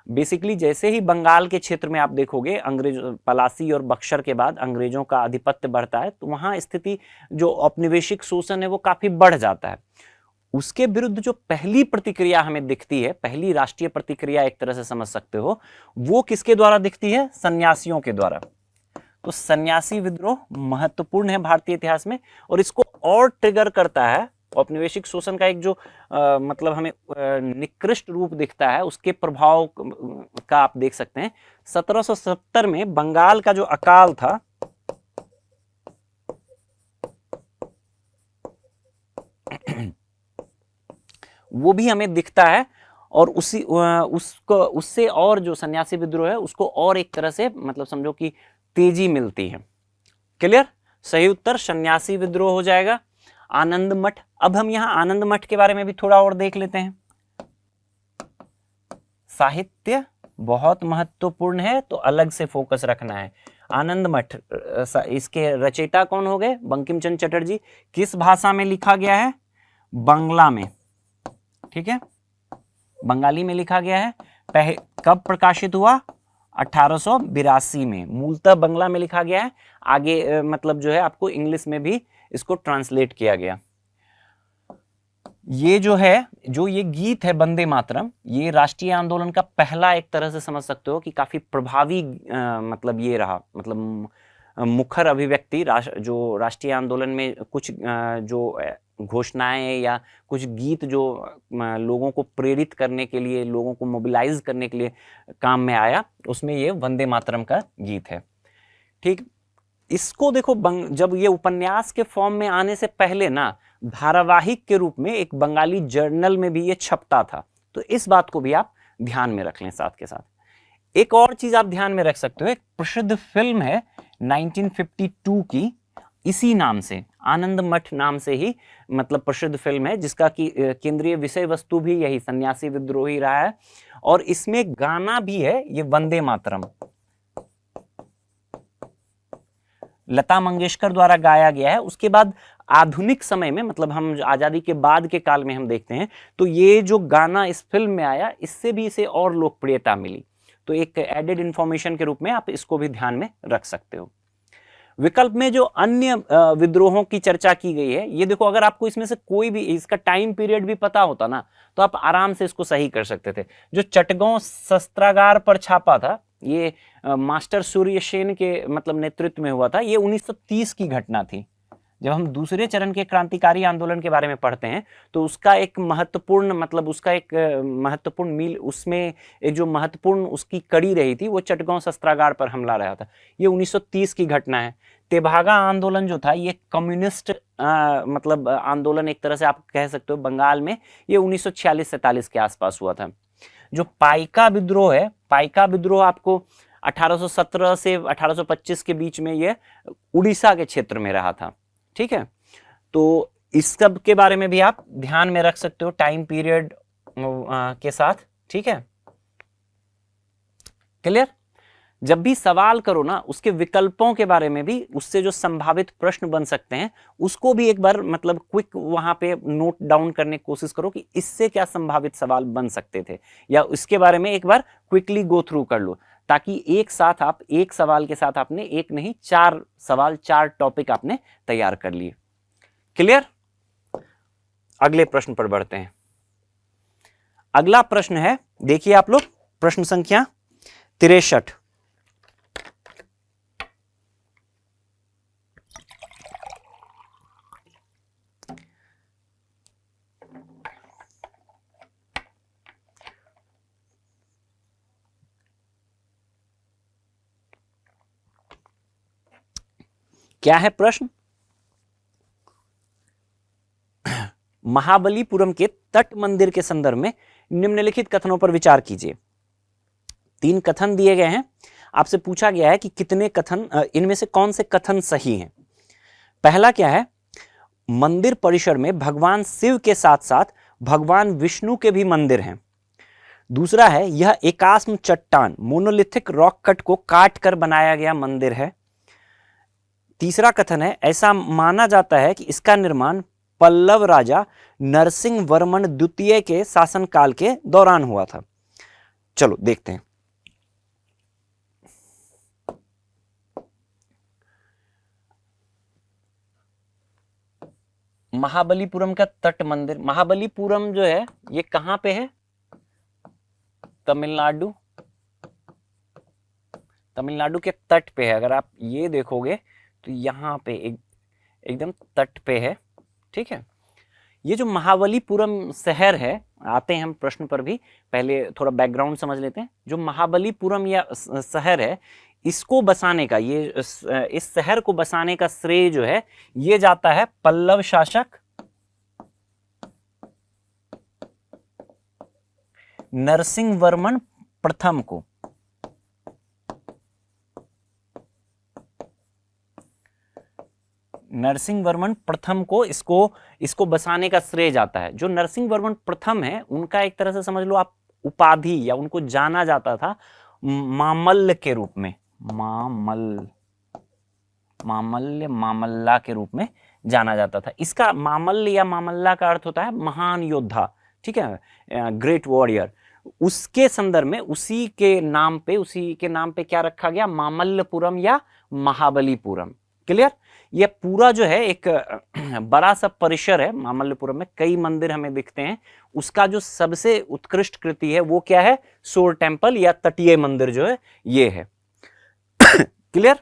बेसिकली जैसे ही बंगाल के क्षेत्र में आप देखोगे, अंग्रेज पलासी और बक्सर के बाद अंग्रेजों का आधिपत्य बढ़ता है, तो वहां स्थिति जो औपनिवेशिक शोषण है वो काफी बढ़ जाता है। उसके विरुद्ध जो पहली प्रतिक्रिया हमें दिखती है, पहली राष्ट्रीय प्रतिक्रिया एक तरह से समझ सकते हो, वो किसके द्वारा दिखती है? सन्यासियों के द्वारा। तो सन्यासी विद्रोह महत्वपूर्ण है भारतीय इतिहास में, और इसको और ट्रिगर करता है औपनिवेशिक शोषण का एक जो मतलब हमें निकृष्ट रूप दिखता है, उसके प्रभाव का आप देख सकते हैं। 1770 में बंगाल का जो अकाल था, वो भी हमें दिखता है, और उससे और जो सन्यासी विद्रोह है उसको और एक तरह से मतलब समझो कि तेजी मिलती है। क्लियर? सही उत्तर सन्यासी विद्रोह हो जाएगा। आनंद मठ, अब हम यहां आनंद मठ के बारे में भी थोड़ा और देख लेते हैं। साहित्य बहुत महत्वपूर्ण है, तो अलग से फोकस रखना है। आनंद मठ, इसके रचयिता कौन हो गए? बंकिम चंद्र चटर्जी। किस भाषा में लिखा गया है? बांग्ला में। ठीक है, बंगाली में लिखा गया है। कब प्रकाशित हुआ? 1882 में। मूलतः बांग्ला में लिखा गया है, आगे मतलब जो है आपको इंग्लिश में भी इसको ट्रांसलेट किया गया। ये जो है, जो ये गीत है वंदे मातरम, ये राष्ट्रीय आंदोलन का पहला, एक तरह से समझ सकते हो कि काफी प्रभावी मतलब ये रहा, मतलब मुखर अभिव्यक्ति जो राष्ट्रीय आंदोलन में कुछ जो घोषणाएं या कुछ गीत जो लोगों को प्रेरित करने के लिए, लोगों को मोबिलाइज करने के लिए काम में आया, उसमें ये वंदे मातरम का गीत है। ठीक, इसको देखो, जब ये उपन्यास के फॉर्म में आने से पहले ना धारावाहिक के रूप में एक बंगाली जर्नल में भी ये छपता था, तो इस बात को भी आप ध्यान में रख लें। साथ के साथ एक और चीज आप ध्यान में रख सकते हो, एक प्रसिद्ध फिल्म है 1952 की, इसी नाम से, आनंद मठ नाम से ही मतलब प्रसिद्ध फिल्म है, जिसका की केंद्रीय विषय वस्तु भी यही सन्यासी विद्रोही रहा है, और इसमें गाना भी है ये वंदे मातरम, लता मंगेशकर द्वारा गाया गया है। उसके बाद आधुनिक समय में, मतलब हम आजादी के बाद के काल में हम देखते हैं, तो ये जो गाना इस फिल्म में आया, इससे भी इसे और लोकप्रियता मिली। तो एक एडेड इंफॉर्मेशन के रूप में आप इसको भी ध्यान में रख सकते हो। विकल्प में जो अन्य विद्रोहों की चर्चा की गई है, ये देखो, अगर आपको इसमें से कोई भी इसका टाइम पीरियड भी पता होता ना, तो आप आराम से इसको सही कर सकते थे। जो चटगांव शस्त्रागार पर छापा था, ये मास्टर सूर्य सेन के मतलब नेतृत्व में हुआ था। ये 1930 की घटना थी। जब हम दूसरे चरण के क्रांतिकारी आंदोलन के बारे में पढ़ते हैं, तो उसका एक महत्वपूर्ण मतलब उसका एक महत्वपूर्ण मील, उसमें एक जो महत्वपूर्ण उसकी कड़ी रही थी, वो चटगांव शस्त्रागार पर हमला रहा था। ये 1930 की घटना है। तेभागा आंदोलन जो था, ये कम्युनिस्ट मतलब आंदोलन एक तरह से आप कह सकते हो बंगाल में, ये 1946-47 के आसपास हुआ था। जो पाइका विद्रोह है, पाइका विद्रोह आपको 1817 से 1825 के बीच में ये उड़ीसा के क्षेत्र में रहा था। ठीक है, तो इस सब के बारे में भी आप ध्यान में रख सकते हो टाइम पीरियड के साथ। ठीक है, क्लियर? जब भी सवाल करो ना, उसके विकल्पों के बारे में भी, उससे जो संभावित प्रश्न बन सकते हैं, उसको भी एक बार मतलब क्विक वहां पे नोट डाउन करने की कोशिश करो कि इससे क्या संभावित सवाल बन सकते थे, या इसके बारे में एक बार क्विकली गो थ्रू कर लो, ताकि एक साथ आप एक सवाल के साथ आपने एक नहीं 4 सवाल, 4 टॉपिक आपने तैयार कर लिए। क्लियर? अगले प्रश्न पर बढ़ते हैं। अगला प्रश्न है, देखिए आप लोग, प्रश्न संख्या 63। क्या है प्रश्न? महाबलीपुरम के तट मंदिर के संदर्भ में निम्नलिखित कथनों पर विचार कीजिए। 3 कथन दिए गए हैं, आपसे पूछा गया है कि कितने कथन, इनमें से कौन से कथन सही हैं। पहला क्या है? मंदिर परिसर में भगवान शिव के साथ साथ भगवान विष्णु के भी मंदिर हैं। दूसरा है, यह एकास्म चट्टान मोनोलिथिक रॉक कट को काट कर बनाया गया मंदिर है। तीसरा कथन है, ऐसा माना जाता है कि इसका निर्माण पल्लव राजा नरसिंह वर्मन द्वितीय के शासनकाल के दौरान हुआ था। चलो देखते हैं। महाबलीपुरम का तट मंदिर, महाबलीपुरम जो है ये कहां पे है? तमिलनाडु, तमिलनाडु के तट पे है। अगर आप ये देखोगे तो यहाँ पे एकदम तट पे है, ठीक है। ये जो महाबलीपुरम शहर है, आते हैं हम प्रश्न पर भी, पहले थोड़ा बैकग्राउंड समझ लेते हैं। जो महाबलीपुरम या शहर है, इसको बसाने का, ये इस शहर को बसाने का श्रेय जो है ये जाता है पल्लव शासक नरसिंह वर्मन प्रथम को। नरसिंह वर्मन प्रथम को इसको बसाने का श्रेय जाता है। जो नरसिंह वर्मन प्रथम है, उनका एक तरह से समझ लो आप उपाधि, या उनको जाना जाता था मामल्ल के रूप में, मामल्य मामल्ला के रूप में जाना जाता था। इसका मामल्य या मामल्ला का अर्थ होता है महान योद्धा, ठीक है, ग्रेट वॉरियर। उसके संदर्भ में उसी के नाम पे क्या रखा गया, मामल्लपुरम या महाबलीपुरम। क्लियर? यह पूरा जो है एक बड़ा सा परिसर है। मामल्लपुरम में कई मंदिर हमें दिखते हैं। उसका जो सबसे उत्कृष्ट कृति है वो क्या है, शोर टेम्पल या तटीय मंदिर जो है ये है। क्लियर?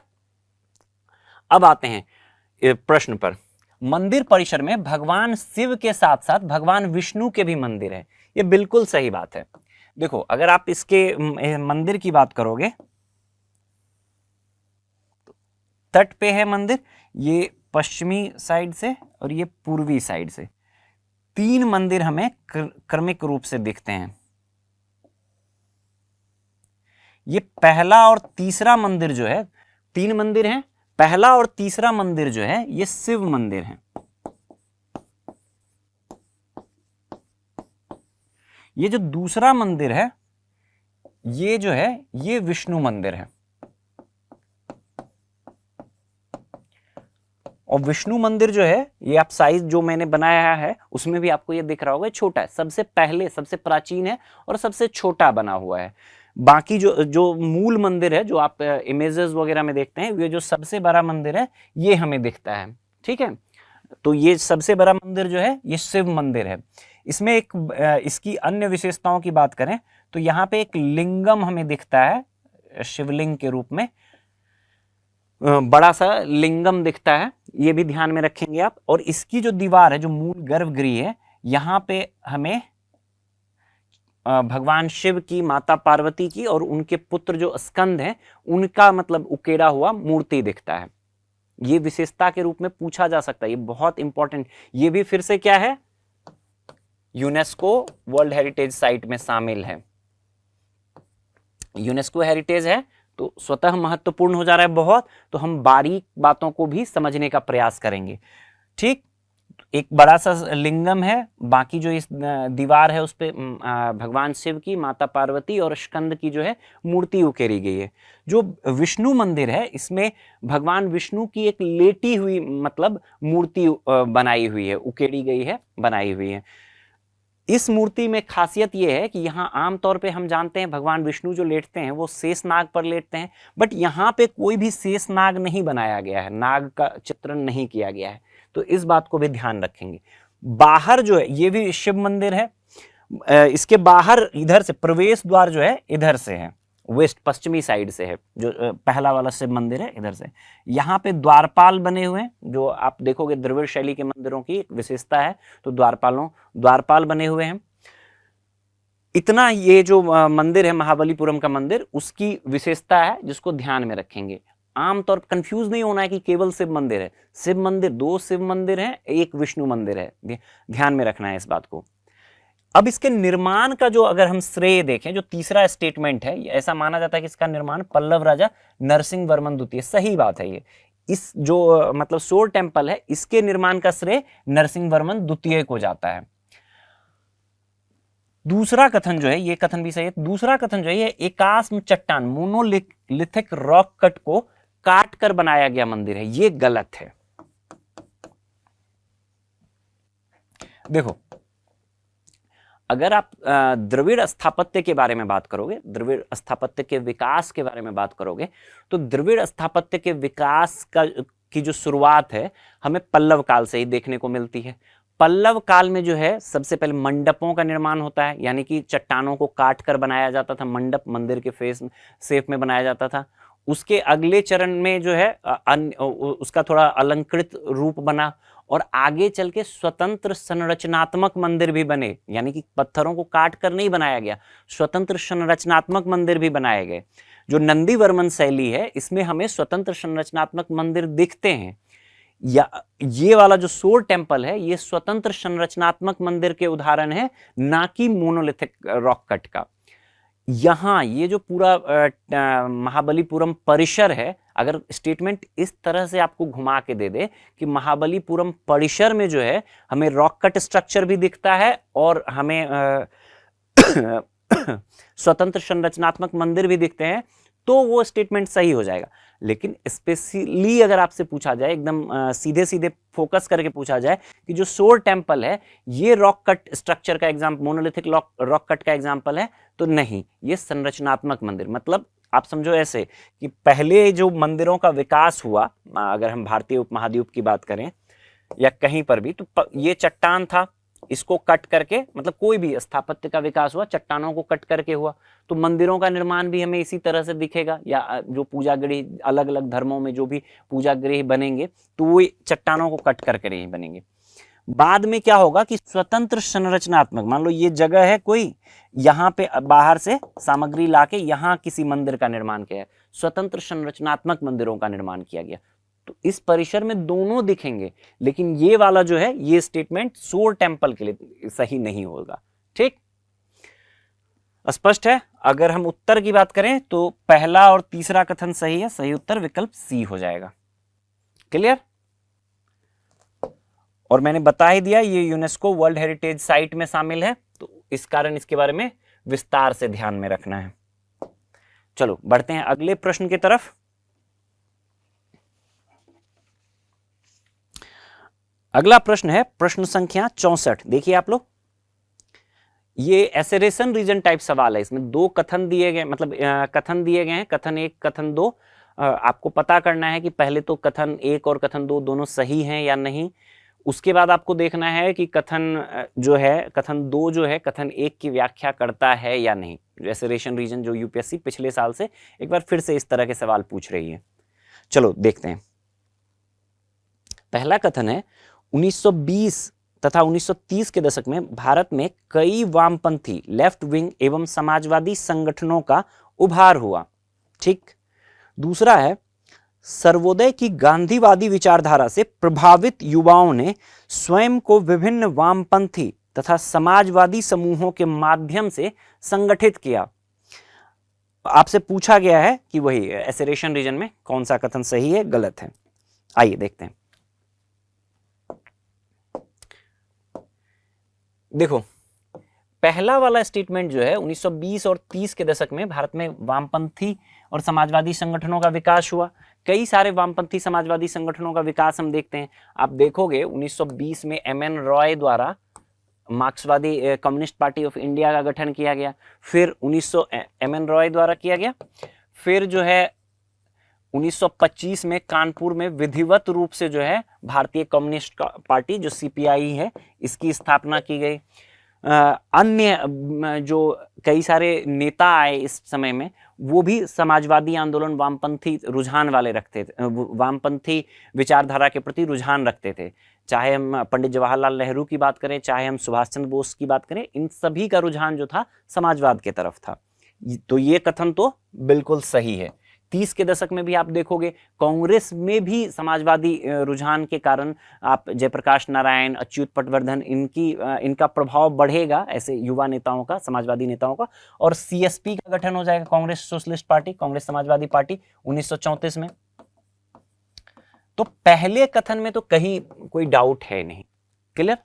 अब आते हैं प्रश्न पर। मंदिर परिसर में भगवान शिव के साथ साथ भगवान विष्णु के भी मंदिर है। ये बिल्कुल सही बात है। देखो, अगर आप इसके मंदिर की बात करोगे, तट पे है मंदिर, ये पश्चिमी साइड से और ये पूर्वी साइड से, 3 मंदिर हमें क्रमिक रूप से दिखते हैं। ये पहला और तीसरा मंदिर जो है, 3 मंदिर हैं, पहला और तीसरा मंदिर जो है ये शिव मंदिर है। ये जो दूसरा मंदिर है ये जो है ये विष्णु मंदिर है। और विष्णु मंदिर जो है ये आप साइज जो मैंने बनाया है उसमें भी आपको ये दिख रहा होगा, छोटा है, सबसे पहले सबसे प्राचीन है और सबसे छोटा बना हुआ है। बाकी जो मूल मंदिर है जो आप इमेजेस वगैरह में देखते हैं, ये जो सबसे बड़ा मंदिर है ये हमें दिखता है, ठीक है। तो ये सबसे बड़ा मंदिर जो है ये शिव मंदिर है। इसमें इसकी अन्य विशेषताओं की बात करें तो यहाँ पे एक लिंगम हमें दिखता है, शिवलिंग के रूप में बड़ा सा लिंगम दिखता है, ये भी ध्यान में रखेंगे आप। और इसकी जो दीवार है, जो मूल गर्भगृह है, यहाँ पे हमें भगवान शिव की, माता पार्वती की और उनके पुत्र जो स्कंद हैं उनका मतलब उकेरा हुआ मूर्ति दिखता है। ये विशेषता के रूप में पूछा जा सकता है, ये बहुत इंपॉर्टेंट। ये भी फिर से क्या है, यूनेस्को वर्ल्ड हेरिटेज साइट में शामिल है। यूनेस्को हेरिटेज है तो स्वतः महत्वपूर्ण हो जा रहा है बहुत, तो हम बारीक बातों को भी समझने का प्रयास करेंगे, ठीक। एक बड़ा सा लिंगम है, बाकी जो इस दीवार है उस पे भगवान शिव की, माता पार्वती और स्कंद की जो है मूर्ति उकेरी गई है। जो विष्णु मंदिर है इसमें भगवान विष्णु की एक लेटी हुई मतलब मूर्ति बनाई हुई है, उकेरी गई है, बनाई हुई है। इस मूर्ति में खासियत यह है कि यहाँ आमतौर पे हम जानते हैं भगवान विष्णु जो लेटते हैं वो शेषनाग पर लेटते हैं, बट यहाँ पे कोई भी शेषनाग नहीं बनाया गया है, नाग का चित्रण नहीं किया गया है, तो इस बात को भी ध्यान रखेंगे। बाहर जो है ये भी शिव मंदिर है, इसके बाहर इधर से प्रवेश द्वार जो है इधर से है, वेस्ट पश्चिमी साइड से है, जो पहला वाला शिव मंदिर है इधर से। यहाँ पे द्वारपाल बने हुए हैं, जो आप देखोगे द्रविड़ शैली के मंदिरों की एक विशेषता है, तो द्वारपाल बने हुए हैं। इतना ये जो मंदिर है महाबलीपुरम का मंदिर, उसकी विशेषता है जिसको ध्यान में रखेंगे। आमतौर पर कंफ्यूज नहीं होना है कि केवल शिव मंदिर है। शिव मंदिर, 2 शिव मंदिर है, एक विष्णु मंदिर है, ध्यान में रखना है इस बात को। अब इसके निर्माण का जो अगर हम श्रेय देखें, जो तीसरा स्टेटमेंट है, ऐसा माना जाता है कि इसका निर्माण पल्लव राजा नरसिंह वर्मन द्वितीय, सही बात है ये। इस जो मतलब शोर टेम्पल है इसके निर्माण का श्रेय नरसिंह वर्मन द्वितीय को जाता है। दूसरा कथन जो है, ये कथन भी सही है, दूसरा कथन जो है ये एकास्म चट्टान मोनोलिथिक रॉक कट को काट कर बनाया गया मंदिर है, ये गलत है। देखो, अगर आप द्रविड़ स्थापत्य के बारे में बात करोगे, द्रविड़ स्थापत्य के विकास के बारे में बात करोगे, तो द्रविड़ स्थापत्य के विकास की जो शुरुआत है हमें पल्लव काल से ही देखने को मिलती है। पल्लव काल में जो है सबसे पहले मंडपों का निर्माण होता है, यानी कि चट्टानों को काट कर बनाया जाता था, मंडप मंदिर के फेस शेप में बनाया जाता था। उसके अगले चरण में जो है उसका थोड़ा अलंकृत रूप बना और आगे चल के स्वतंत्र संरचनात्मक मंदिर भी बने, यानी कि पत्थरों को काट कर नहीं बनाया गया, स्वतंत्र संरचनात्मक मंदिर भी बनाए गए। जो नंदीवर्मन शैली है इसमें हमें स्वतंत्र संरचनात्मक मंदिर दिखते हैं। या ये वाला जो सोर टेम्पल है ये स्वतंत्र संरचनात्मक मंदिर के उदाहरण है, ना कि मोनोलिथिक रॉक कट का। यहां ये जो पूरा महाबलीपुरम परिसर है, अगर स्टेटमेंट इस तरह से आपको घुमा के दे दे कि महाबलीपुरम परिसर में जो है हमें रॉक कट स्ट्रक्चर भी दिखता है और हमें स्वतंत्र संरचनात्मक मंदिर भी दिखते हैं, तो वो स्टेटमेंट सही हो जाएगा। लेकिन स्पेशली अगर आपसे पूछा जाए, एकदम सीधे सीधे फोकस करके पूछा जाए कि जो सोर टेम्पल है ये रॉक कट स्ट्रक्चर का एग्जाम्पल, मोनोलिथिक रॉक कट का एग्जाम्पल है, तो नहीं, ये संरचनात्मक मंदिर। मतलब आप समझो ऐसे कि पहले जो मंदिरों का विकास हुआ, अगर हम भारतीय उपमहाद्वीप की बात करें या कहीं पर भी, तो ये चट्टान था, इसको कट करके, मतलब कोई भी स्थापत्य का विकास हुआ चट्टानों को कट करके हुआ, तो मंदिरों का निर्माण भी हमें इसी तरह से दिखेगा। या जो पूजा गृह अलग अलग धर्मों में जो भी पूजा गृह बनेंगे तो वो चट्टानों को कट करके नहीं बनेंगे। बाद में क्या होगा कि स्वतंत्र संरचनात्मक, मान लो ये जगह है कोई, यहाँ पे बाहर से सामग्री लाके यहाँ किसी मंदिर का निर्माण किया, स्वतंत्र संरचनात्मक मंदिरों का निर्माण किया गया, तो इस परिसर में दोनों दिखेंगे। लेकिन ये वाला जो है ये स्टेटमेंट सोर टेम्पल के लिए सही नहीं होगा। ठीक, स्पष्ट है। अगर हम उत्तर की बात करें तो पहला और तीसरा कथन सही है, सही उत्तर विकल्प सी हो जाएगा। क्लियर? और मैंने बता ही दिया ये यूनेस्को वर्ल्ड हेरिटेज साइट में शामिल है, तो इस कारण इसके बारे में विस्तार से ध्यान में रखना है। चलो बढ़ते हैं अगले प्रश्न की तरफ। अगला प्रश्न है प्रश्न संख्या 64। देखिए आप लोग, ये एसेरेशन रीजन टाइप सवाल है। इसमें दो कथन दिए गए, मतलब कथन दिए गए हैं, कथन 1 कथन 2। आपको पता करना है कि पहले तो कथन 1 और कथन 2 दोनों सही हैं या नहीं। उसके बाद आपको देखना है कि कथन जो है, कथन 2 जो है कथन 1 की व्याख्या करता है या नहीं। एसेरेशन रीजन जो यूपीएससी पिछले साल से एक बार फिर से इस तरह के सवाल पूछ रही है। चलो देखते हैं। पहला कथन है 1920 तथा 1930 के दशक में भारत में कई वामपंथी लेफ्ट विंग एवं समाजवादी संगठनों का उभार हुआ। ठीक। दूसरा है सर्वोदय की गांधीवादी विचारधारा से प्रभावित युवाओं ने स्वयं को विभिन्न वामपंथी तथा समाजवादी समूहों के माध्यम से संगठित किया। आपसे पूछा गया है कि वही एसेरेशन रीजन में कौन सा कथन सही है, गलत है। आइए देखते हैं। देखो, पहला वाला स्टेटमेंट जो है 1920 और 30 के दशक में भारत में वामपंथी और समाजवादी संगठनों का विकास हुआ। कई सारे वामपंथी समाजवादी संगठनों का विकास हम देखते हैं। आप देखोगे 1920 में एमएन रॉय द्वारा मार्क्सवादी कम्युनिस्ट पार्टी ऑफ इंडिया का गठन किया गया। फिर एमएन रॉय द्वारा किया गया। फिर जो है 1925 में कानपुर में विधिवत रूप से जो है भारतीय कम्युनिस्ट पार्टी जो सीपीआई है इसकी स्थापना की गई। अन्य जो कई सारे नेता आए इस समय में, वो भी समाजवादी आंदोलन वामपंथी रुझान वाले रखते थे, वामपंथी विचारधारा के प्रति रुझान रखते थे। चाहे हम पंडित जवाहरलाल नेहरू की बात करें, चाहे हम सुभाष चंद्र बोस की बात करें, इन सभी का रुझान जो था समाजवाद के तरफ था। तो ये कथन तो बिल्कुल सही है। 30 के दशक में भी आप देखोगे कांग्रेस में भी समाजवादी रुझान के कारण आप जयप्रकाश नारायण, अच्युत पटवर्धन, इनका प्रभाव बढ़ेगा, ऐसे युवा नेताओं का, समाजवादी नेताओं का। और सीएसपी का गठन हो जाएगा, Congress socialist party, Congress Samajwadi party 1934 में। तो पहले कथन में तो कहीं कोई डाउट है नहीं। क्लियर?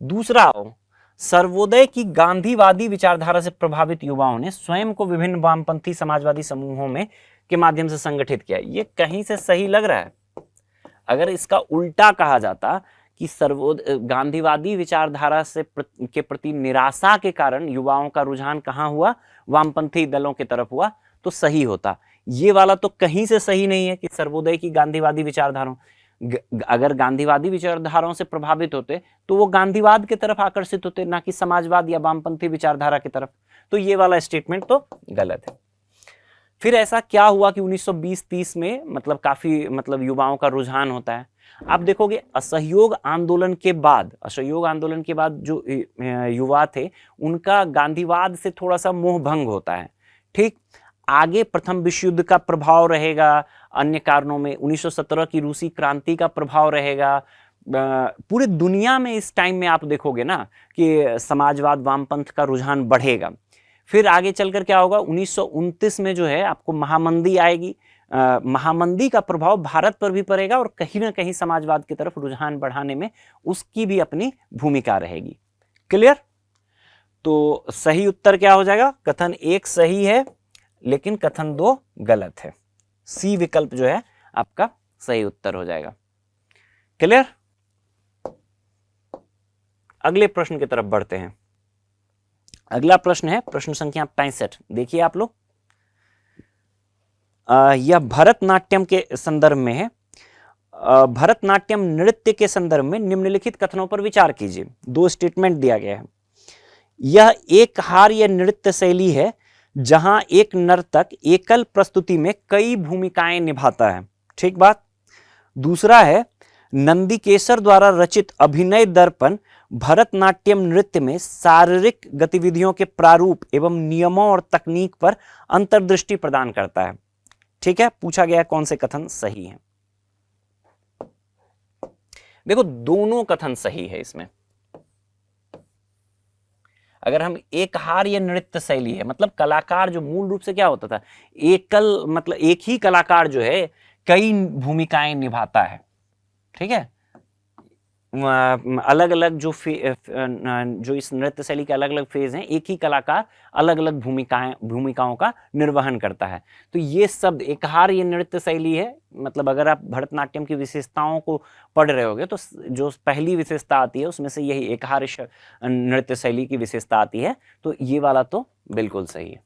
दूसरा, सर्वोदय की गांधीवादी विचारधारा से प्रभावित युवाओं ने स्वयं को विभिन्न वामपंथी समाजवादी समूहों में के माध्यम से संगठित किया। ये कहीं से सही लग रहा है। अगर इसका उल्टा कहा जाता कि गांधीवादी विचारधारा से के प्रति निराशा के कारण युवाओं का रुझान कहाँ हुआ, वामपंथी दलों की तरफ हुआ, तो सही होता। ये वाला तो कहीं से सही नहीं है कि सर्वोदय की गांधीवादी विचारधाराओं, अगर गांधीवादी विचारधाराओं से प्रभावित होते तो वो गांधीवाद की तरफ आकर्षित होते, ना कि समाजवाद या वामपंथी विचारधारा की तरफ। तो ये वाला स्टेटमेंट तो गलत है। फिर ऐसा क्या हुआ कि 1920-30 में मतलब काफी मतलब युवाओं का रुझान होता है। आप देखोगे असहयोग आंदोलन के बाद, असहयोग आंदोलन के बाद जो युवा थे उनका गांधीवाद से थोड़ा सा मोह भंग होता है। ठीक, आगे प्रथम विश्व युद्ध का प्रभाव रहेगा, अन्य कारणों में 1917 की रूसी क्रांति का प्रभाव रहेगा। पूरे दुनिया में इस टाइम में आप देखोगे ना कि समाजवाद वामपंथ का रुझान बढ़ेगा। फिर आगे चलकर क्या होगा, 1929 में जो है आपको महामंदी आएगी। महामंदी का प्रभाव भारत पर भी पड़ेगा और कहीं ना कहीं समाजवाद की तरफ रुझान बढ़ाने में उसकी भी अपनी भूमिका रहेगी। क्लियर? तो सही उत्तर क्या हो जाएगा, कथन 1 सही है लेकिन कथन 2 गलत है। सी विकल्प जो है आपका सही उत्तर हो जाएगा। क्लियर? अगले प्रश्न की तरफ बढ़ते हैं। अगला प्रश्न है प्रश्न संख्या 65। देखिए आप लोग, यह भरतनाट्यम के संदर्भ में है। भरतनाट्यम नृत्य के संदर्भ में निम्नलिखित कथनों पर विचार कीजिए। 2 स्टेटमेंट दिया गया है। यह एक हार या नृत्य शैली है जहां एक नर्तक एकल प्रस्तुति में कई भूमिकाएं निभाता है। ठीक बात। दूसरा है, नंदीकेशर द्वारा रचित अभिनय दर्पण भरतनाट्यम नृत्य में शारीरिक गतिविधियों के प्रारूप एवं नियमों और तकनीक पर अंतर्दृष्टि प्रदान करता है। ठीक है, पूछा गया कौन से कथन सही है। देखो दोनों कथन सही है इसमें। अगर हम एक हार या नृत्य शैली है मतलब कलाकार जो मूल रूप से क्या होता था, एकल मतलब एक ही कलाकार जो है कई भूमिकाएं निभाता है। ठीक है, अलग अलग जो इस नृत्य शैली के अलग अलग फेज हैं, एक ही कलाकार अलग अलग भूमिकाओं का निर्वहन करता है। तो ये शब्द एक हार ये नृत्य शैली है, मतलब अगर आप भरतनाट्यम की विशेषताओं को पढ़ रहे होगे तो जो पहली विशेषता आती है उसमें से यही एक हार नृत्य शैली की विशेषता आती है। तो ये वाला तो बिल्कुल सही है।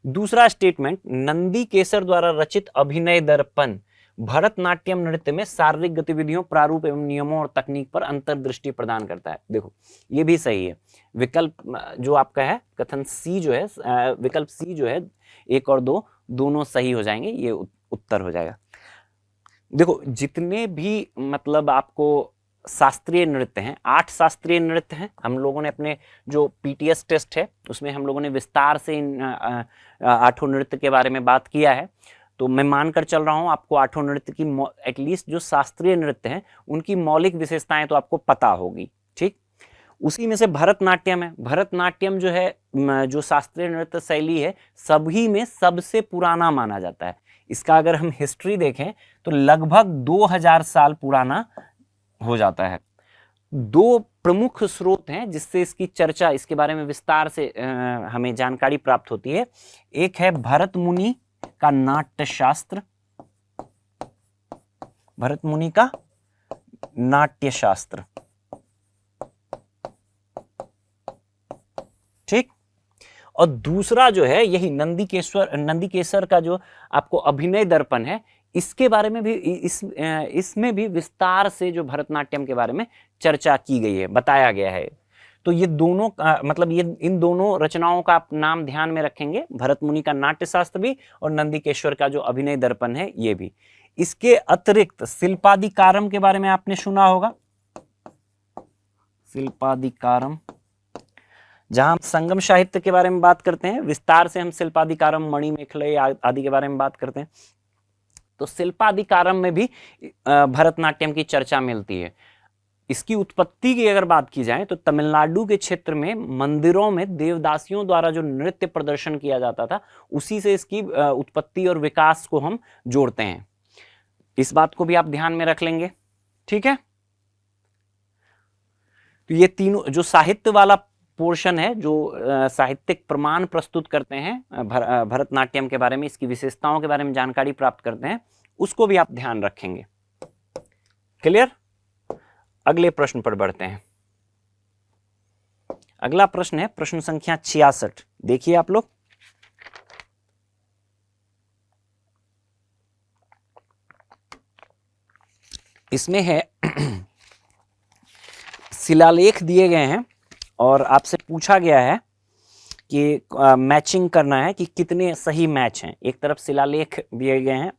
दूसरा स्टेटमेंट, नंदीकेशर द्वारा रचित अभिनय दर्पण भरतनाट्यम नृत्य में शारीरिक गतिविधियों प्रारूप एवं नियमों और तकनीक पर अंतर्दृष्टि प्रदान करता है। देखो ये भी सही है। विकल्प जो आपका है कथन सी जो है, विकल्प सी जो है 1 और 2 दोनों सही हो जाएंगे, ये उत्तर हो जाएगा। देखो जितने भी मतलब आपको शास्त्रीय नृत्य हैं, 8 शास्त्रीय नृत्य हैं। हम लोगों ने अपने जो पीटीएस टेस्ट है उसमें हम लोगों ने विस्तार से इन 8 नृत्य के बारे में बात किया है। तो मैं मानकर चल रहा हूं आपको 8 नृत्य की एटलीस्ट जो शास्त्रीय नृत्य हैं उनकी मौलिक विशेषताएं तो आपको पता होगी। ठीक, उसी में से भरतनाट्यम है। भरतनाट्यम जो है जो शास्त्रीय नृत्य शैली है सभी में सबसे पुराना माना जाता है। इसका अगर हम हिस्ट्री देखें तो लगभग 2000 साल पुराना हो जाता है। 2 प्रमुख स्रोत हैं जिससे इसकी चर्चा, इसके बारे में विस्तार से हमें जानकारी प्राप्त होती है। एक है भरत मुनि का नाट्य शास्त्र, भरत मुनि का नाट्य शास्त्र। ठीक, और दूसरा जो है यही नंदीकेशर का जो आपको अभिनय दर्पण है, इसके बारे में भी इसमें भी विस्तार से जो भरतनाट्यम के बारे में चर्चा की गई है, बताया गया है। तो ये दोनों मतलब ये इन दोनों रचनाओं का आप नाम ध्यान में रखेंगे, भरत मुनि का नाट्य शास्त्र भी और नंदीकेश्वर का जो अभिनय दर्पण है ये भी। इसके अतिरिक्त शिल्पादिकारम के बारे में आपने सुना होगा। शिल्पादिकारम, जहां हम संगम साहित्य के बारे में बात करते हैं, विस्तार से हम शिल्पादिकारम, मणिमेखले आदि के बारे में बात करते हैं। तो शिल्पादिकारम में भी भरतनाट्यम की चर्चा मिलती है। इसकी उत्पत्ति की अगर बात की जाए तो तमिलनाडु के क्षेत्र में मंदिरों में देवदासियों द्वारा जो नृत्य प्रदर्शन किया जाता था उसी से इसकी उत्पत्ति और विकास को हम जोड़ते हैं। इस बात को भी आप ध्यान में रख लेंगे। ठीक है, तो ये तीनों जो साहित्य वाला पोर्शन है, जो साहित्यिक प्रमाण प्रस्तुत करते हैं भरतनाट्यम के बारे में, इसकी विशेषताओं के बारे में जानकारी प्राप्त करते हैं, उसको भी आप ध्यान रखेंगे। क्लियर? अगले प्रश्न पर बढ़ते हैं। अगला प्रश्न है प्रश्न संख्या 66। देखिए आप लोग, इसमें है शिलालेख दिए गए हैं और आपसे पूछा गया है कि मैचिंग करना है कि कितने सही मैच हैं। एक तरफ शिलालेख दिए गए हैं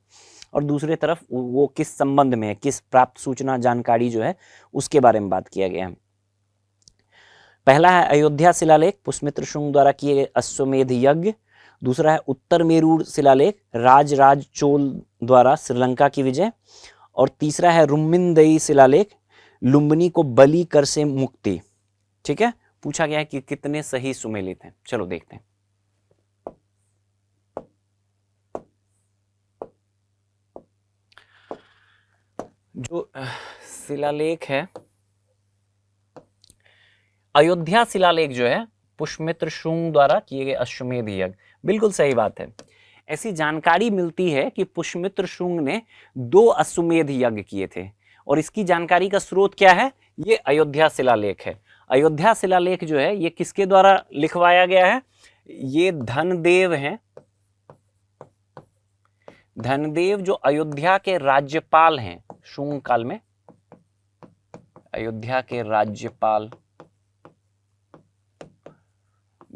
और दूसरे तरफ वो किस संबंध में है, किस प्राप्त सूचना जानकारी जो है उसके बारे में बात किया गया है। पहला है अयोध्या शिलालेख, पुष्यमित्र शुंग द्वारा किए गए अश्वमेध यज्ञ। दूसरा है उत्तर मेरूर शिलालेख, राजराज चोल द्वारा श्रीलंका की विजय। और तीसरा है रुम्मिनदेई शिलालेख, लुम्बिनी को बलि कर से मुक्ति। ठीक है, पूछा गया है कि कितने सही सुमेलित हैं। चलो देखते हैं। जो शिलालेख है, अयोध्या शिलालेख जो है पुष्यमित्र शुंग द्वारा किए गए अश्वमेध यज्ञ, बिल्कुल सही बात है। ऐसी जानकारी मिलती है कि पुष्यमित्र शुंग ने 2 अश्वमेध यज्ञ किए थे और इसकी जानकारी का स्रोत क्या है, ये अयोध्या शिलालेख है। अयोध्या शिलालेख जो है ये किसके द्वारा लिखवाया गया है, ये धनदेव हैं। धनदेव जो अयोध्या के राज्यपाल हैं शुंग काल में, अयोध्या के राज्यपाल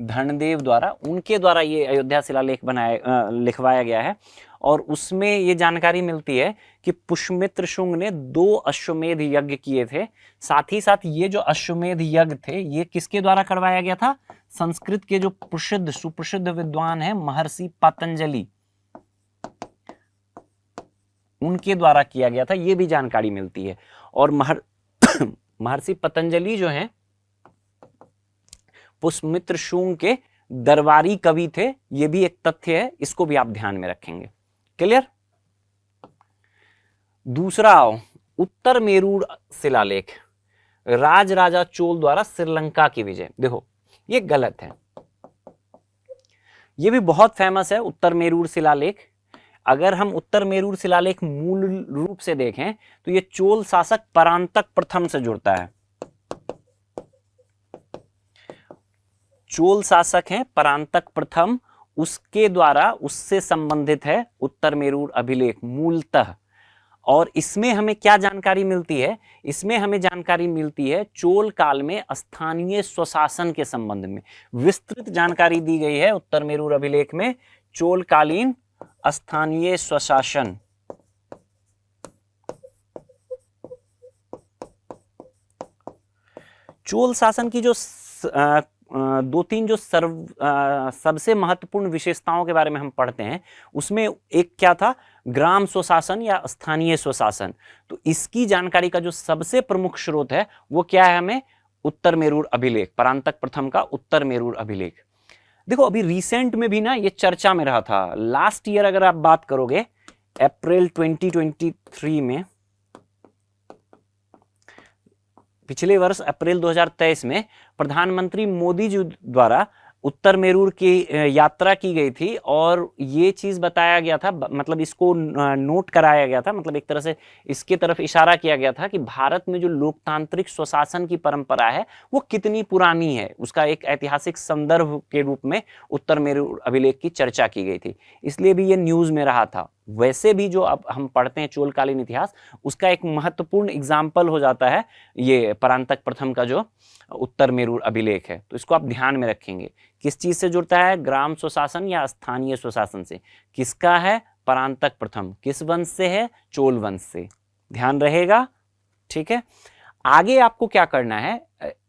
धनदेव द्वारा, उनके द्वारा ये अयोध्या शिलालेख लिखवाया गया है। और उसमें ये जानकारी मिलती है कि पुष्यमित्र शुंग ने 2 अश्वमेध यज्ञ किए थे। साथ ही साथ ये जो अश्वमेध यज्ञ थे ये किसके द्वारा करवाया गया था, संस्कृत के जो प्रसिद्ध सुप्रसिद्ध विद्वान हैं महर्षि पतंजलि, उनके द्वारा किया गया था, ये भी जानकारी मिलती है। और महर्षि पतंजलि जो हैं पुष्यमित्र शुंग के दरबारी कवि थे, ये भी एक तथ्य है, इसको भी आप ध्यान में रखेंगे। क्लियर। दूसरा उत्तर मेरूर शिलालेख, राजराजा चोल द्वारा श्रीलंका की विजय। देखो ये गलत है, ये भी बहुत फेमस है उत्तर मेरूर शिलालेख। अगर हम उत्तर मेरूर शिलालेख मूल रूप से देखें तो ये चोल शासक परांतक प्रथम से जुड़ता है। चोल शासक हैं परांतक प्रथम, उसके द्वारा उससे संबंधित है उत्तर मेरूर अभिलेख मूलतः। और इसमें हमें क्या जानकारी मिलती है, इसमें हमें जानकारी मिलती है चोल काल में स्थानीय स्वशासन के संबंध में विस्तृत जानकारी दी गई है उत्तर मेरूर अभिलेख में। चोल कालीन स्थानीय स्वशासन, चोल शासन की जो 2-3 जो सबसे महत्वपूर्ण विशेषताओं के बारे में हम पढ़ते हैं, उसमें एक क्या था, ग्राम स्वशासन या स्थानीय स्वशासन। तो इसकी जानकारी का जो सबसे प्रमुख स्रोत है वो क्या है, हमें उत्तर मेरूर अभिलेख, परांतक प्रथम का उत्तर मेरूर अभिलेख। देखो अभी रिसेंट में भी ना ये चर्चा में रहा था। लास्ट ईयर अगर आप बात करोगे अप्रैल 2023 में, पिछले वर्ष अप्रैल 2023 में प्रधानमंत्री मोदी जी द्वारा उत्तर मेरूर की यात्रा की गई थी और ये चीज बताया गया था, मतलब इसको नोट कराया गया था, मतलब एक तरह से इसके तरफ इशारा किया गया था कि भारत में जो लोकतांत्रिक स्वशासन की परंपरा है वो कितनी पुरानी है, उसका एक ऐतिहासिक संदर्भ के रूप में उत्तर मेरूर अभिलेख की चर्चा की गई थी, इसलिए भी ये न्यूज में रहा था। वैसे भी जो अब हम पढ़ते हैं चोलकालीन इतिहास, उसका एक महत्वपूर्ण एग्जाम्पल हो जाता है ये परांतक प्रथम का जो उत्तर मेरूर अभिलेख है। तो इसको आप ध्यान में रखेंगे, किस चीज से जुड़ता है, ग्राम स्वशासन या स्थानीय स्वशासन से। किसका है, परांतक प्रथम, किस वंश से है, चोल वंश से, ध्यान रहेगा। ठीक है, आगे आपको क्या करना है,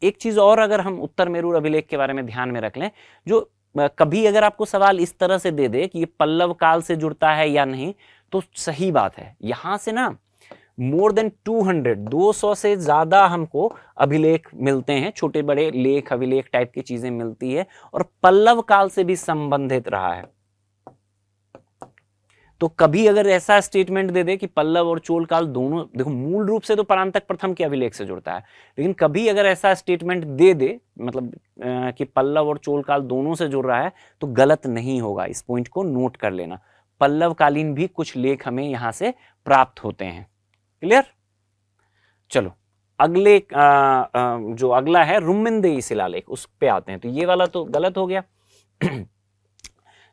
एक चीज और अगर हम उत्तर मेरूर अभिलेख के बारे में ध्यान में रख लें, जो कभी अगर आपको सवाल इस तरह से दे दे कि ये पल्लव काल से जुड़ता है या नहीं, तो सही बात है, यहां से ना मोर देन 200 से ज्यादा हमको अभिलेख मिलते हैं, छोटे बड़े लेख अभिलेख टाइप की चीजें मिलती है और पल्लव काल से भी संबंधित रहा है। तो कभी अगर ऐसा स्टेटमेंट दे दे कि पल्लव और चोल काल दोनों, देखो मूल रूप से तो परांतक प्रथम के अभिलेख से जुड़ता है, लेकिन कभी अगर ऐसा स्टेटमेंट दे दे मतलब कि पल्लव और चोल काल दोनों से जुड़ रहा है, तो गलत नहीं होगा, इस पॉइंट को नोट कर लेना। पल्लव कालीन भी कुछ लेख हमें यहां से प्राप्त होते हैं। क्लियर। चलो अगले जो अगला है रुम्मिनदेई शिलालेख, उस पे आते हैं। तो ये वाला तो गलत हो गया।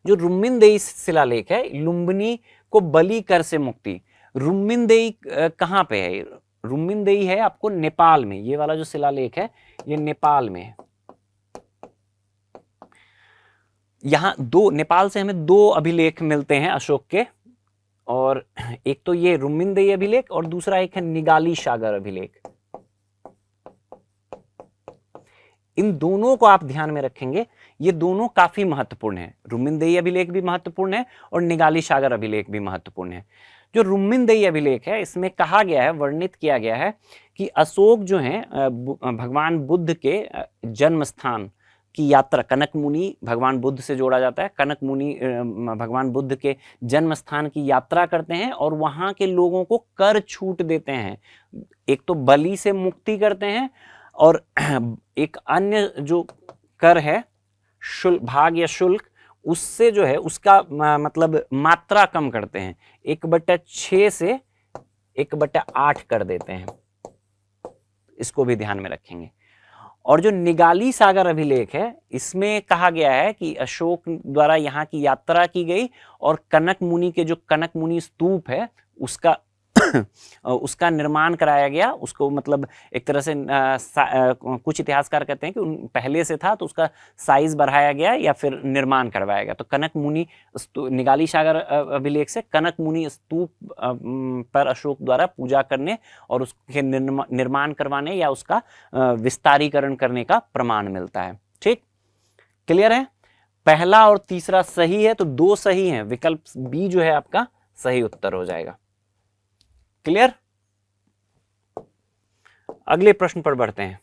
जो रुम्मिनदेई शिलालेख है, लुम्बिनी को बलि कर से मुक्ति, रुम्मिनदेई कहां पे है, रुम्मिनदेई है आपको नेपाल में, ये वाला जो शिलालेख है ये नेपाल में है। यहाँ दो, नेपाल से हमें दो अभिलेख मिलते हैं अशोक के, और एक तो ये रुम्मिनदेही अभिलेख और दूसरा एक है निगाली सागर अभिलेख। इन दोनों को आप ध्यान में रखेंगे, ये दोनों काफी महत्वपूर्ण है। रुम्मिनदेही अभिलेख भी महत्वपूर्ण है और निगाली सागर अभिलेख भी महत्वपूर्ण है। जो रुम्मिनदेही अभिलेख है, इसमें कहा गया है, वर्णित किया गया है कि अशोक जो है भगवान बुद्ध के जन्म स्थान की यात्रा, कनक मुनि भगवान बुद्ध से जोड़ा जाता है, कनक मुनि भगवान बुद्ध के जन्म स्थान की यात्रा करते हैं और वहां के लोगों को कर छूट देते हैं। एक तो बलि से मुक्ति करते हैं और एक अन्य जो कर है शुल्क, भाग या शुल्क, उससे जो है उसका मतलब मात्रा कम करते हैं, 1/6 से 1/8 कर देते हैं। इसको भी ध्यान में रखेंगे। और जो निगाली सागर अभिलेख है, इसमें कहा गया है कि अशोक द्वारा यहाँ की यात्रा की गई और कनक मुनि के जो कनक मुनि स्तूप है उसका उसका निर्माण कराया गया। उसको मतलब एक तरह से कुछ इतिहासकार कहते हैं कि पहले से था तो उसका साइज बढ़ाया गया या फिर निर्माण करवाया गया। तो कनक मुनि निगाली सागर अभिलेख से कनक मुनि स्तूप पर अशोक द्वारा पूजा करने और उसके निर्माण करवाने या उसका विस्तारीकरण करने का प्रमाण मिलता है। ठीक, क्लियर है? पहला और तीसरा सही है, तो दो सही है, विकल्प बी जो है आपका सही उत्तर हो जाएगा। क्लियर? अगले प्रश्न पर बढ़ते हैं।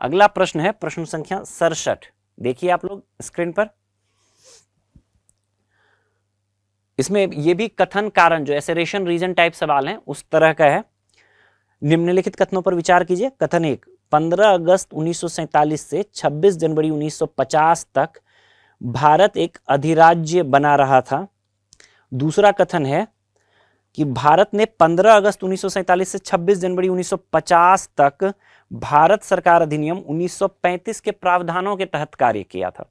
अगला प्रश्न है प्रश्न संख्या 67। देखिए आप लोग स्क्रीन पर, इसमें ये भी कथन कारण जो एसेरेशन रीजन टाइप सवाल है उस तरह का है। निम्नलिखित कथनों पर विचार कीजिए। कथन 1, 15 अगस्त 1947 से 26 जनवरी 1950 तक भारत एक अधिराज्य बना रहा था। दूसरा कथन है कि भारत ने 15 अगस्त 1947 से 26 जनवरी 1950 तक भारत सरकार अधिनियम 1935 के प्रावधानों के तहत कार्य किया था।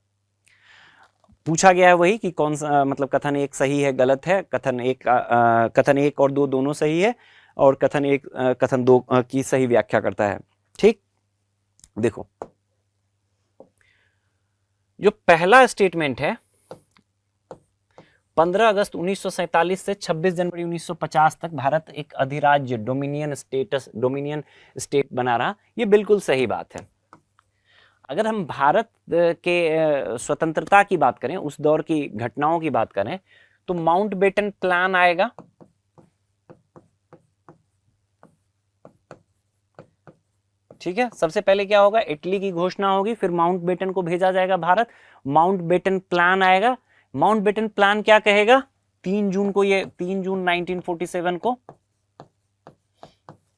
पूछा गया है वही कि कौन सा, मतलब कथन 1 सही है गलत है। कथन 1 और 2 दोनों सही है और कथन 1 कथन 2 की सही व्याख्या करता है। ठीक, देखो जो पहला स्टेटमेंट है 15 अगस्त 1947 से 26 जनवरी 1950 तक भारत एक अधिराज्य डोमिनियन स्टेट बना रहा, ये बिल्कुल सही बात है। अगर हम भारत के स्वतंत्रता की बात करें, उस दौर की घटनाओं की बात करें, तो माउंटबेटन प्लान आएगा। ठीक है, सबसे पहले क्या होगा, इटली की घोषणा होगी, फिर माउंटबेटन को भेजा जाएगा भारत, माउंटबेटन प्लान आएगा। माउंटबेटन प्लान क्या कहेगा, 3 जून 1947 को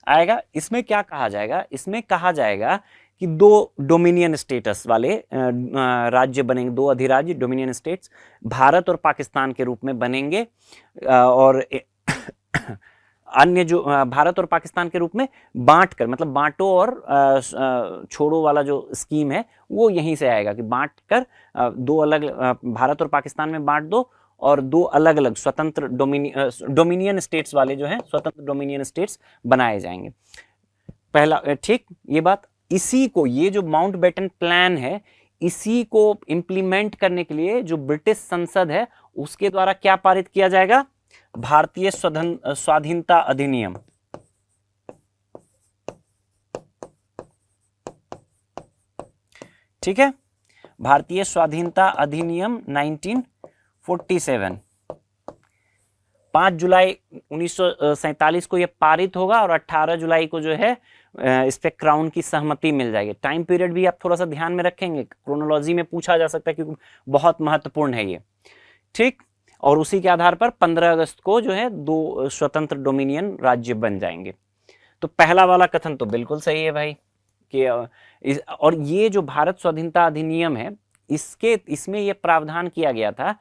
आएगा। इसमें क्या कहा जाएगा, इसमें कहा जाएगा कि 2 डोमिनियन स्टेटस वाले राज्य बनेंगे, 2 अधिराज्य डोमिनियन स्टेट्स भारत और पाकिस्तान के रूप में बनेंगे, और अन्य जो भारत और पाकिस्तान के रूप में बांट कर, मतलब बांटो और छोड़ो वाला जो स्कीम है वो यहीं से आएगा कि बांट कर 2 अलग भारत और पाकिस्तान में बांट दो और 2 अलग अलग स्वतंत्र डोमिनियन स्टेट्स वाले जो हैं स्वतंत्र डोमिनियन स्टेट्स बनाए जाएंगे। पहला, ठीक, ये बात, इसी को, ये जो माउंटबेटन प्लान है, इसी को इंप्लीमेंट करने के लिए जो ब्रिटिश संसद है उसके द्वारा क्या पारित किया जाएगा, भारतीय स्वाधीनता अधिनियम। ठीक है, भारतीय स्वाधीनता अधिनियम 1947 5 जुलाई 1947 को यह पारित होगा और 18 जुलाई को जो है इस पे क्राउन की सहमति मिल जाएगी। टाइम पीरियड भी आप थोड़ा सा ध्यान में रखेंगे, क्रोनोलॉजी में पूछा जा सकता है क्योंकि बहुत महत्वपूर्ण है ये। ठीक, और उसी के आधार पर 15 अगस्त को जो है 2 स्वतंत्र डोमिनियन राज्य बन जाएंगे। तो पहला वाला कथन तो बिल्कुल सही है भाई कि और ये जो भारत स्वाधीनता अधिनियम है, इसमें यह प्रावधान किया गया था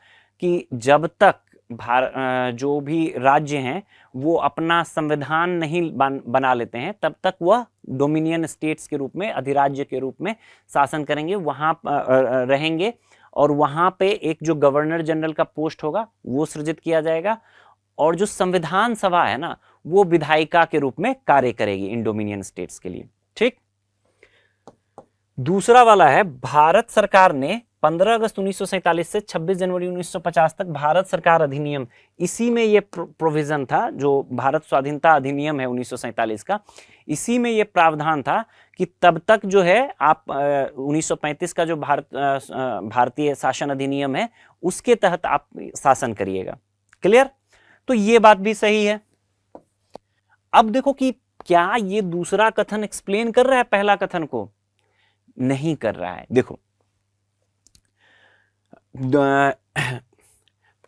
कि जब तक जो भी राज्य हैं वो अपना संविधान नहीं बना लेते हैं तब तक वह डोमिनियन स्टेट्स के रूप में, अधिराज्य के रूप में शासन करेंगे, वहां रहेंगे, और वहां पे एक जो गवर्नर जनरल का पोस्ट होगा वो सृजित किया जाएगा, और जो संविधान सभा है ना वो विधायिका के रूप में कार्य करेगी इन डोमिनियन स्टेट्स के लिए। ठीक, दूसरा वाला है भारत सरकार ने 15 अगस्त 1947 से 26 जनवरी 1950 तक भारत सरकार अधिनियम, इसी में ये प्रोविजन था, जो भारत स्वाधीनता अधिनियम है 1947 का, इसी में ये प्रावधान था कि तब तक जो है आप 1935 का जो भारतीय शासन अधिनियम है उसके तहत आप शासन करिएगा। क्लियर? तो ये बात भी सही है। अब देखो कि क्या ये दूसरा कथन एक्सप्लेन कर रहा है पहला कथन को? नहीं कर रहा है। देखो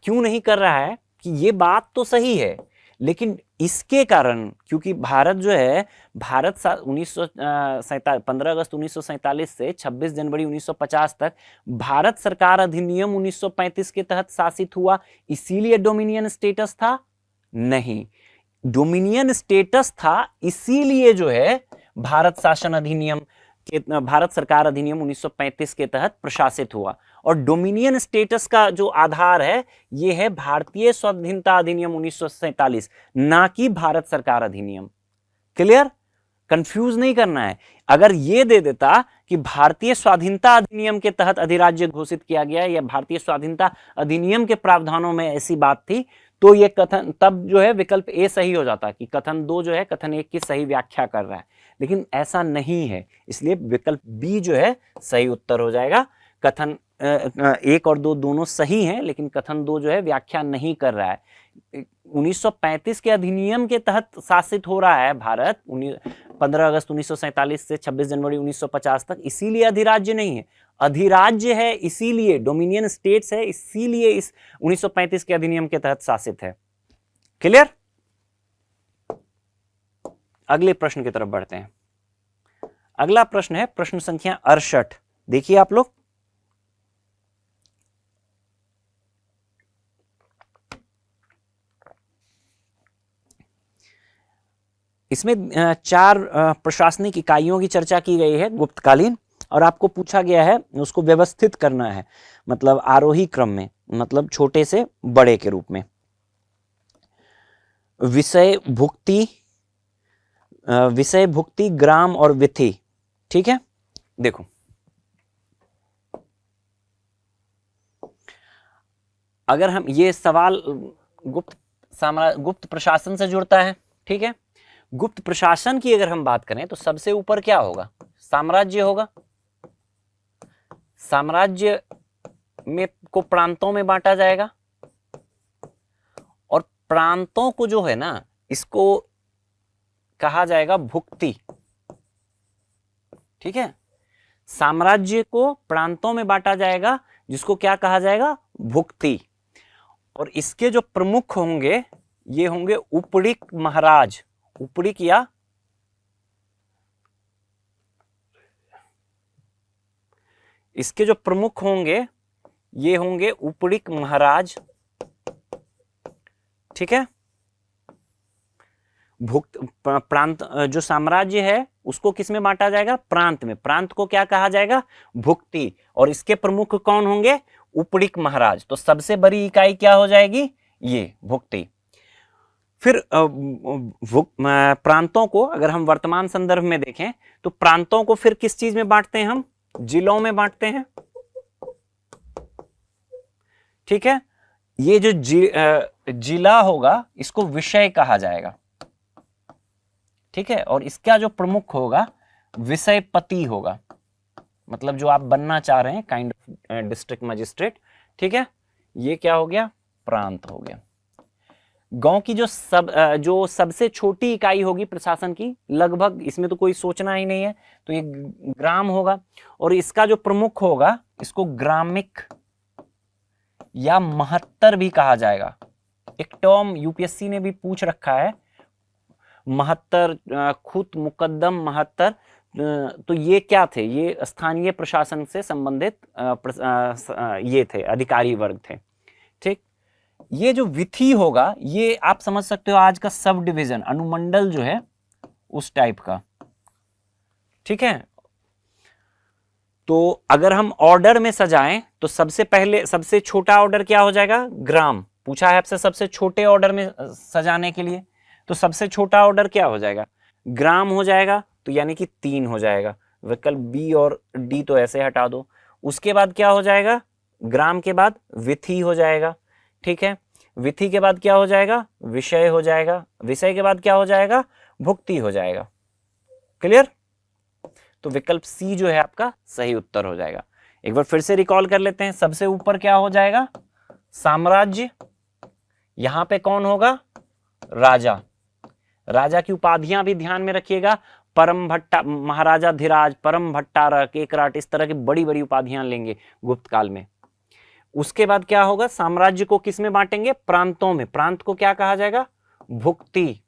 क्यों नहीं कर रहा है कि ये बात तो सही है, लेकिन इसके कारण, क्योंकि भारत जो है, भारत 15 अगस्त 1947 से 26 जनवरी 1950 तक भारत सरकार अधिनियम 1935 के तहत शासित हुआ, इसीलिए डोमिनियन स्टेटस था? नहीं, डोमिनियन स्टेटस था इसीलिए जो है भारत शासन अधिनियम के, भारत सरकार अधिनियम 1935 के तहत प्रशासित हुआ। और डोमिनियन स्टेटस का जो आधार है ये है भारतीय स्वाधीनता अधिनियम 1947, ना कि भारत सरकार अधिनियम। क्लियर? कंफ्यूज नहीं करना है। अगर ये दे देता कि भारतीय स्वाधीनता अधिनियम के तहत अधिराज्य घोषित किया गया या भारतीय स्वाधीनता अधिनियम के प्रावधानों में ऐसी बात थी, तो ये कथन, तब जो है विकल्प ए सही हो जाता कि कथन 2 जो है कथन 1 की सही व्याख्या कर रहा है, लेकिन ऐसा नहीं है, इसलिए विकल्प बी जो है सही उत्तर हो जाएगा। कथन 1 और 2 दोनों सही हैं, लेकिन कथन 2 जो है व्याख्या नहीं कर रहा है। 1935 के अधिनियम के तहत शासित हो रहा है भारत 15 अगस्त 1947 से 26 जनवरी 1950 तक, इसीलिए अधिराज्य नहीं है। अधिराज्य है इसीलिए, डोमिनियन स्टेट्स है इसीलिए इस 1935 के अधिनियम के तहत शासित है। क्लियर? अगले प्रश्न की तरफ बढ़ते हैं। अगला प्रश्न है प्रश्न संख्या 68। देखिए आप लोग, इसमें 4 प्रशासनिक इकाइयों की चर्चा की गई है गुप्तकालीन, और आपको पूछा गया है उसको व्यवस्थित करना है, मतलब आरोही क्रम में, मतलब छोटे से बड़े के रूप में। विषय भुक्ति, ग्राम और विधि। ठीक है, देखो अगर हम, ये सवाल गुप्त प्रशासन से जुड़ता है। ठीक है, गुप्त प्रशासन की अगर हम बात करें तो सबसे ऊपर क्या होगा? साम्राज्य होगा। साम्राज्य में को प्रांतों में बांटा जाएगा, और प्रांतों को जो है ना, इसको कहा जाएगा भुक्ति। ठीक है, साम्राज्य को प्रांतों में बांटा जाएगा, जिसको क्या कहा जाएगा? भुक्ति। और इसके जो प्रमुख होंगे ये होंगे उपड़िक महाराज। उपड़िक या इसके जो प्रमुख होंगे ये होंगे उपड़िक महाराज। ठीक है, प्रांत, जो साम्राज्य है उसको किस में बांटा जाएगा? प्रांत में। प्रांत को क्या कहा जाएगा? भुक्ति। और इसके प्रमुख कौन होंगे? उपड़िक महाराज। तो सबसे बड़ी इकाई क्या हो जाएगी? ये भुक्ति। फिर प्रांतों को अगर हम वर्तमान संदर्भ में देखें तो प्रांतों को फिर किस चीज में बांटते हैं? हम जिलों में बांटते हैं। ठीक है, ये जो जिला होगा इसको विषय कहा जाएगा। ठीक है, और इसका जो प्रमुख होगा विषयपति होगा, मतलब जो आप बनना चाह रहे हैं, काइंड ऑफ डिस्ट्रिक्ट मजिस्ट्रेट। ठीक है, ये क्या हो गया? प्रांत हो गया। गांव की जो सबसे छोटी इकाई होगी प्रशासन की, लगभग इसमें तो कोई सोचना ही नहीं है, तो ये ग्राम होगा। और इसका जो प्रमुख होगा इसको ग्रामिक या महत्तर भी कहा जाएगा। एक टर्म यूपीएससी ने भी पूछ रखा है, महत्तर, खुद मुकद्दम महत्तर। तो ये क्या थे? ये स्थानीय प्रशासन से संबंधित ये थे, अधिकारी वर्ग थे। ठीक, ये जो विधि होगा ये आप समझ सकते हो आज का सब डिवीजन, अनुमंडल जो है उस टाइप का। ठीक है, तो अगर हम ऑर्डर में सजाएं तो सबसे पहले सबसे छोटा ऑर्डर क्या हो जाएगा? ग्राम। पूछा है आपसे सबसे छोटे ऑर्डर में सजाने के लिए, तो सबसे छोटा ऑर्डर क्या हो जाएगा? ग्राम हो जाएगा, तो यानी कि 3 हो जाएगा। विकल्प बी और डी तो ऐसे हटा दो। उसके बाद क्या हो जाएगा, ग्राम के बाद विथि हो जाएगा, ठीक है। विथि के बाद क्या हो जाएगा, विषय हो जाएगा, विषय के बाद क्या हो जाएगा, भुक्ति हो जाएगा। क्लियर? तो विकल्प सी जो है आपका सही उत्तर हो जाएगा। एक बार फिर से रिकॉल कर लेते हैं। सबसे ऊपर क्या हो जाएगा, साम्राज्य, यहां पे कौन होगा, राजा। राजा की उपाधियां भी ध्यान में रखिएगा, परम भट्टा, महाराजा धीराज, परम भट्टारक, एकराट, इस तरह की बड़ी बड़ी उपाधियां लेंगे गुप्त काल में। उसके बाद क्या होगा, साम्राज्य को किस में बांटेंगे, प्रांतों में। प्रांत को क्या कहा जाएगा, भुक्ति।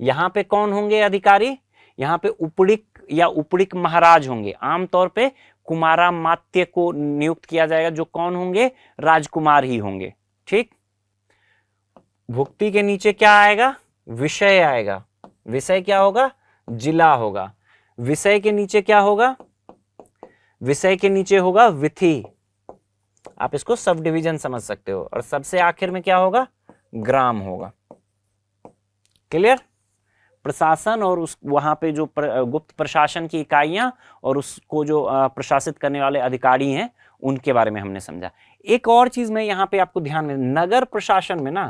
यहां पे कौन होंगे अधिकारी, यहां पे उपड़िक या उपड़िक महाराज होंगे। आमतौर पे कुमारा मात्य को नियुक्त किया जाएगा, जो कौन होंगे, राजकुमार ही होंगे, ठीक। भुक्ति के नीचे क्या आएगा, विषय आएगा। विषय क्या होगा, जिला होगा। विषय के नीचे क्या होगा, विषय के नीचे होगा विथि। आप इसको सब डिवीजन समझ सकते हो। और सबसे आखिर में क्या होगा, ग्राम होगा। क्लियर? प्रशासन और उस वहां पे जो गुप्त प्रशासन की इकाइयां और उसको जो प्रशासित करने वाले अधिकारी हैं, उनके बारे में हमने समझा। एक और चीज मैं यहां पे आपको ध्यान में, नगर प्रशासन में ना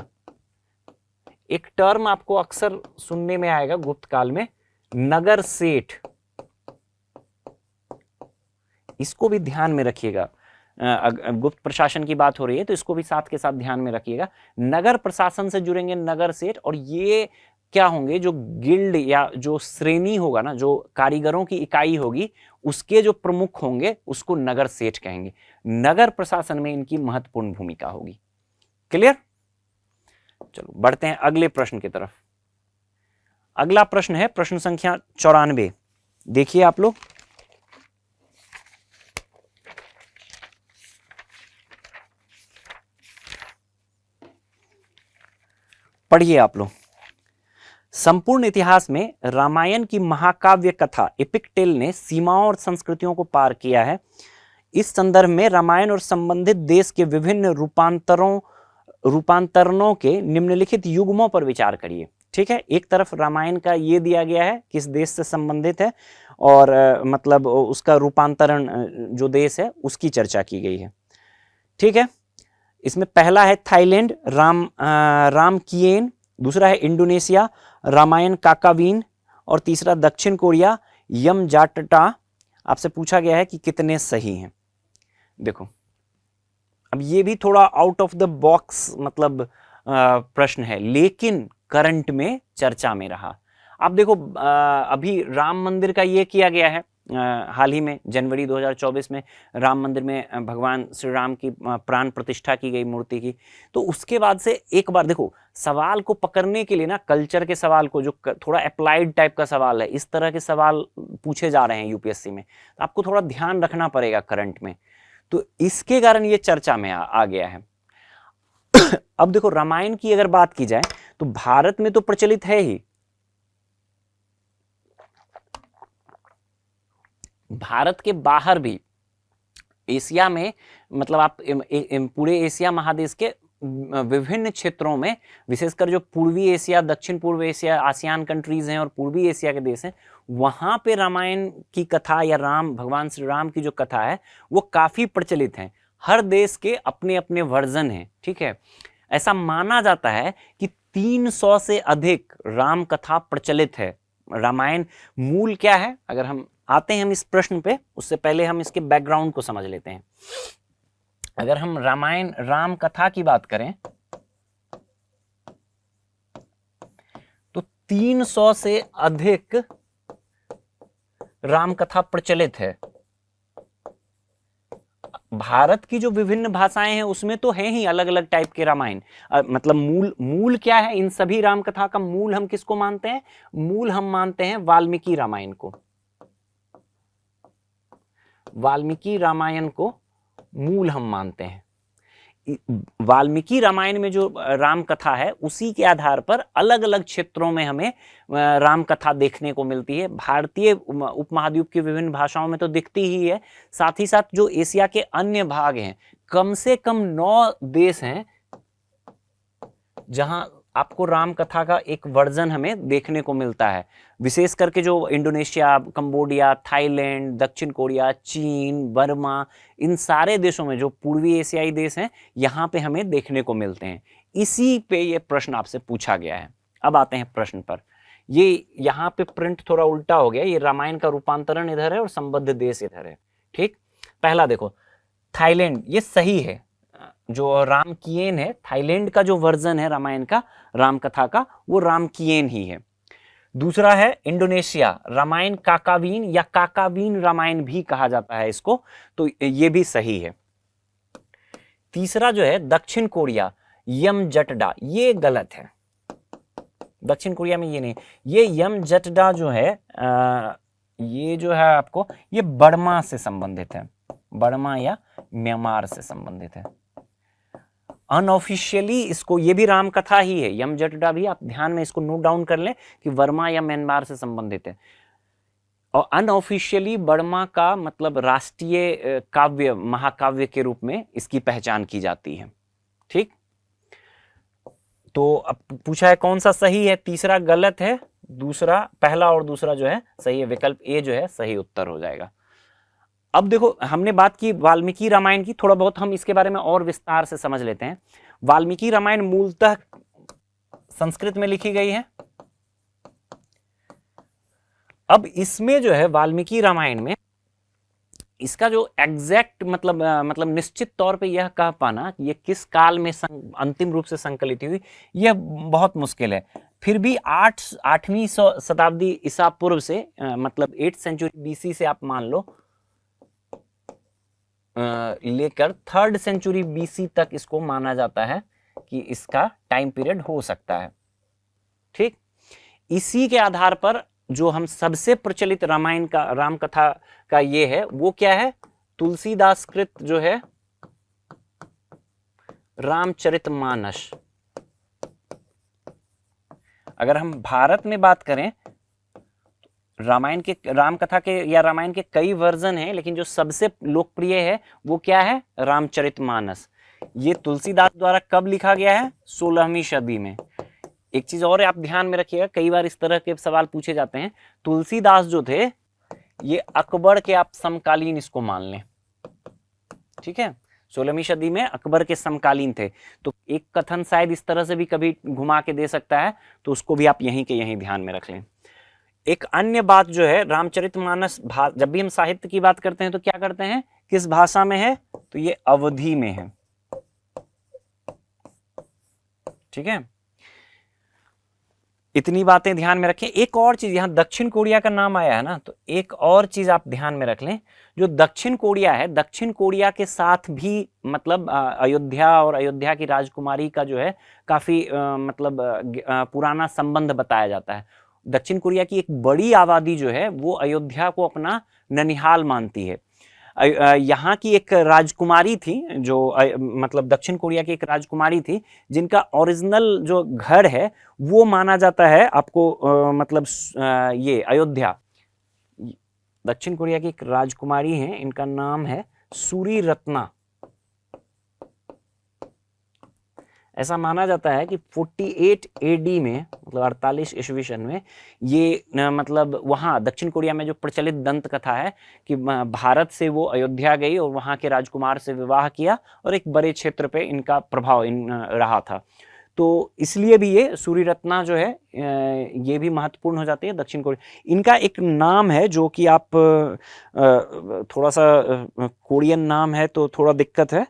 एक टर्म आपको अक्सर सुनने में आएगा गुप्त काल में, नगर सेठ। इसको भी ध्यान में रखिएगा। गुप्त प्रशासन की बात हो रही है तो इसको भी साथ के साथ ध्यान में रखिएगा। नगर प्रशासन से जुड़ेंगे नगर सेठ, और ये क्या होंगे, जो गिल्ड या जो श्रेणी होगा ना, जो कारीगरों की इकाई होगी, उसके जो प्रमुख होंगे उसको नगर सेठ कहेंगे। नगर प्रशासन में इनकी महत्वपूर्ण भूमिका होगी। क्लियर? चलो बढ़ते हैं अगले प्रश्न की तरफ। अगला प्रश्न है प्रश्न संख्या 94। देखिए आप लोग, पढ़िए आप लोग। संपूर्ण इतिहास में रामायण की महाकाव्य कथा एपिक टेल ने सीमाओं और संस्कृतियों को पार किया है। इस संदर्भ में रामायण और संबंधित देश के विभिन्न रूपांतरणों के निम्नलिखित युग्मों पर विचार करिए। ठीक है, एक तरफ रामायण का ये दिया गया है किस देश से संबंधित है, और मतलब उसका रूपांतरण जो देश है उसकी चर्चा की गई है। ठीक है, इसमें पहला है थाईलैंड, रामकियन, दूसरा है इंडोनेशिया, रामायण काकावीन, और तीसरा दक्षिण कोरिया, यमजाटटा। आपसे पूछा गया है कि कितने सही हैं। देखो, अब ये भी थोड़ा आउट ऑफ द बॉक्स मतलब प्रश्न है, लेकिन करंट में चर्चा में रहा। अब देखो, अभी राम मंदिर का ये किया गया है, हाल ही में जनवरी 2024 में राम मंदिर में भगवान श्री राम की प्राण प्रतिष्ठा की गई मूर्ति की। तो उसके बाद से एक बार देखो, सवाल को पकड़ने के लिए ना, कल्चर के सवाल को, जो थोड़ा अप्लाइड टाइप का सवाल है, इस तरह के सवाल पूछे जा रहे हैं यूपीएससी में, तो आपको थोड़ा ध्यान रखना पड़ेगा करंट में। तो इसके कारण ये चर्चा में आ गया है। अब देखो, रामायण की अगर बात की जाए तो भारत में तो प्रचलित है ही, भारत के बाहर भी, एशिया में, मतलब आप पूरे एशिया महादेश के विभिन्न क्षेत्रों में, विशेषकर जो पूर्वी एशिया, दक्षिण पूर्व एशिया, आसियान कंट्रीज हैं और पूर्वी एशिया के देश हैं, वहां पे रामायण की कथा या भगवान श्री राम की जो कथा है वो काफी प्रचलित है। हर देश के अपने अपने वर्जन हैं। ठीक है, ऐसा माना जाता है कि 300 से अधिक राम कथा प्रचलित है। रामायण मूल क्या है, अगर हम आते हैं हम इस प्रश्न पे, उससे पहले हम इसके बैकग्राउंड को समझ लेते हैं। अगर हम रामायण राम कथा की बात करें तो 300 से अधिक राम कथा प्रचलित है। भारत की जो विभिन्न भाषाएं हैं उसमें तो है ही अलग अलग टाइप के रामायण। मतलब मूल क्या है इन सभी राम कथा का? मूल हम किसको मानते हैं? मूल हम मानते हैं वाल्मीकि रामायण को। वाल्मीकि रामायण को मूल हम मानते हैं। वाल्मीकि रामायण में जो राम कथा है उसी के आधार पर अलग अलग क्षेत्रों में हमें राम कथा देखने को मिलती है। भारतीय उपमहाद्वीप की विभिन्न भाषाओं में तो दिखती ही है, साथ ही साथ जो एशिया के अन्य भाग हैं, कम से कम 9 देश हैं जहां आपको राम कथा का एक वर्जन हमें देखने को मिलता है, विशेष करके जो इंडोनेशिया, कंबोडिया, थाईलैंड, दक्षिण कोरिया, चीन, बर्मा, इन सारे देशों में जो पूर्वी एशियाई देश हैं यहाँ पे हमें देखने को मिलते हैं। इसी पे ये प्रश्न आपसे पूछा गया है। अब आते हैं प्रश्न पर। ये यहाँ पे प्रिंट थोड़ा उल्टा हो गया, ये रामायण का रूपांतरण इधर है और संबद्ध देश इधर है। ठीक, पहला देखो थाईलैंड, ये सही है, जो रामकियन है, थाईलैंड का जो वर्जन है रामायण का, राम कथा का, वो रामकियन ही है। दूसरा है इंडोनेशिया, रामायण काकावीन या काकावीन रामायण भी कहा जाता है इसको, तो ये भी सही है। तीसरा जो है दक्षिण कोरिया, यमजटडा, ये गलत है। दक्षिण कोरिया में ये नहीं, ये यमजटडा जो है ये जो है आपको, ये बर्मा से संबंधित है, बर्मा या म्यांमार से संबंधित है। अनऑफिशियली इसको, ये भी राम कथा ही है, यमजटडा भी, आप ध्यान में इसको नोट डाउन कर लें कि बर्मा या म्यांमार से संबंधित है। और अनऑफिशियली बर्मा का मतलब राष्ट्रीय काव्य, महाकाव्य के रूप में इसकी पहचान की जाती है। ठीक, तो अब पूछा है कौन सा सही है, तीसरा गलत है, दूसरा, पहला और दूसरा जो है सही है, विकल्प ए जो है सही उत्तर हो जाएगा। अब देखो हमने बात की वाल्मीकि रामायण की, थोड़ा बहुत हम इसके बारे में और विस्तार से समझ लेते हैं। वाल्मीकि रामायण मूलतः संस्कृत में लिखी गई है। अब इसमें जो है वाल्मीकि रामायण में इसका जो एग्जैक्ट मतलब निश्चित तौर पे यह कह पाना कि ये किस काल में अंतिम रूप से संकलित हुई, यह बहुत मुश्किल है। फिर भी 8वीं शताब्दी ईसा पूर्व से मतलब 8th सेंचुरी BC से आप मान लो लेकर 3rd सेंचुरी BC तक इसको माना जाता है कि इसका टाइम पीरियड हो सकता है। ठीक, इसी के आधार पर जो हम सबसे प्रचलित रामायण का, राम कथा का ये है, वो क्या है, तुलसीदास कृत जो है रामचरितमानस। अगर हम भारत में बात करें, रामायण के, राम कथा के या रामायण के कई वर्जन हैं, लेकिन जो सबसे लोकप्रिय है वो क्या है, रामचरितमानस। ये तुलसीदास द्वारा कब लिखा गया है, 16वीं सदी में। एक चीज और आप ध्यान में रखिएगा, कई बार इस तरह के सवाल पूछे जाते हैं, तुलसीदास जो थे ये अकबर के आप समकालीन इसको मान लें। ठीक है, 16वीं सदी में अकबर के समकालीन थे, तो एक कथन शायद इस तरह से भी कभी घुमा के दे सकता है, तो उसको भी आप यहीं के यहीं ध्यान में रख लें। एक अन्य बात जो है, रामचरितमानस जब भी हम साहित्य की बात करते हैं तो क्या करते हैं, किस भाषा में है, तो ये अवधी में है। ठीक है, इतनी बातें ध्यान में रखें। एक और चीज, यहां दक्षिण कोरिया का नाम आया है ना, तो एक और चीज आप ध्यान में रख लें, जो दक्षिण कोरिया है, दक्षिण कोरिया के साथ भी मतलब अयोध्या और अयोध्या की राजकुमारी का जो है काफी पुराना संबंध बताया जाता है। दक्षिण कोरिया की एक बड़ी आबादी जो है वो अयोध्या को अपना ननिहाल मानती है। यहाँ की एक राजकुमारी थी जो मतलब दक्षिण कोरिया की एक राजकुमारी थी, जिनका ओरिजिनल जो घर है वो माना जाता है आपको ये अयोध्या। दक्षिण कोरिया की एक राजकुमारी है, इनका नाम है सूरी रत्ना। ऐसा माना जाता है कि 48 AD में, मतलब 48 ईस्वी सन में, ये मतलब वहाँ दक्षिण कोरिया में जो प्रचलित दंत कथा है कि भारत से वो अयोध्या गई और वहाँ के राजकुमार से विवाह किया और एक बड़े क्षेत्र पे इनका प्रभाव रहा था। तो इसलिए भी ये सूरी रत्ना जो है ये भी महत्वपूर्ण हो जाती है दक्षिण कोरिया। इनका एक नाम है जो कि आप थोड़ा सा कोरियन नाम है तो थोड़ा दिक्कत है,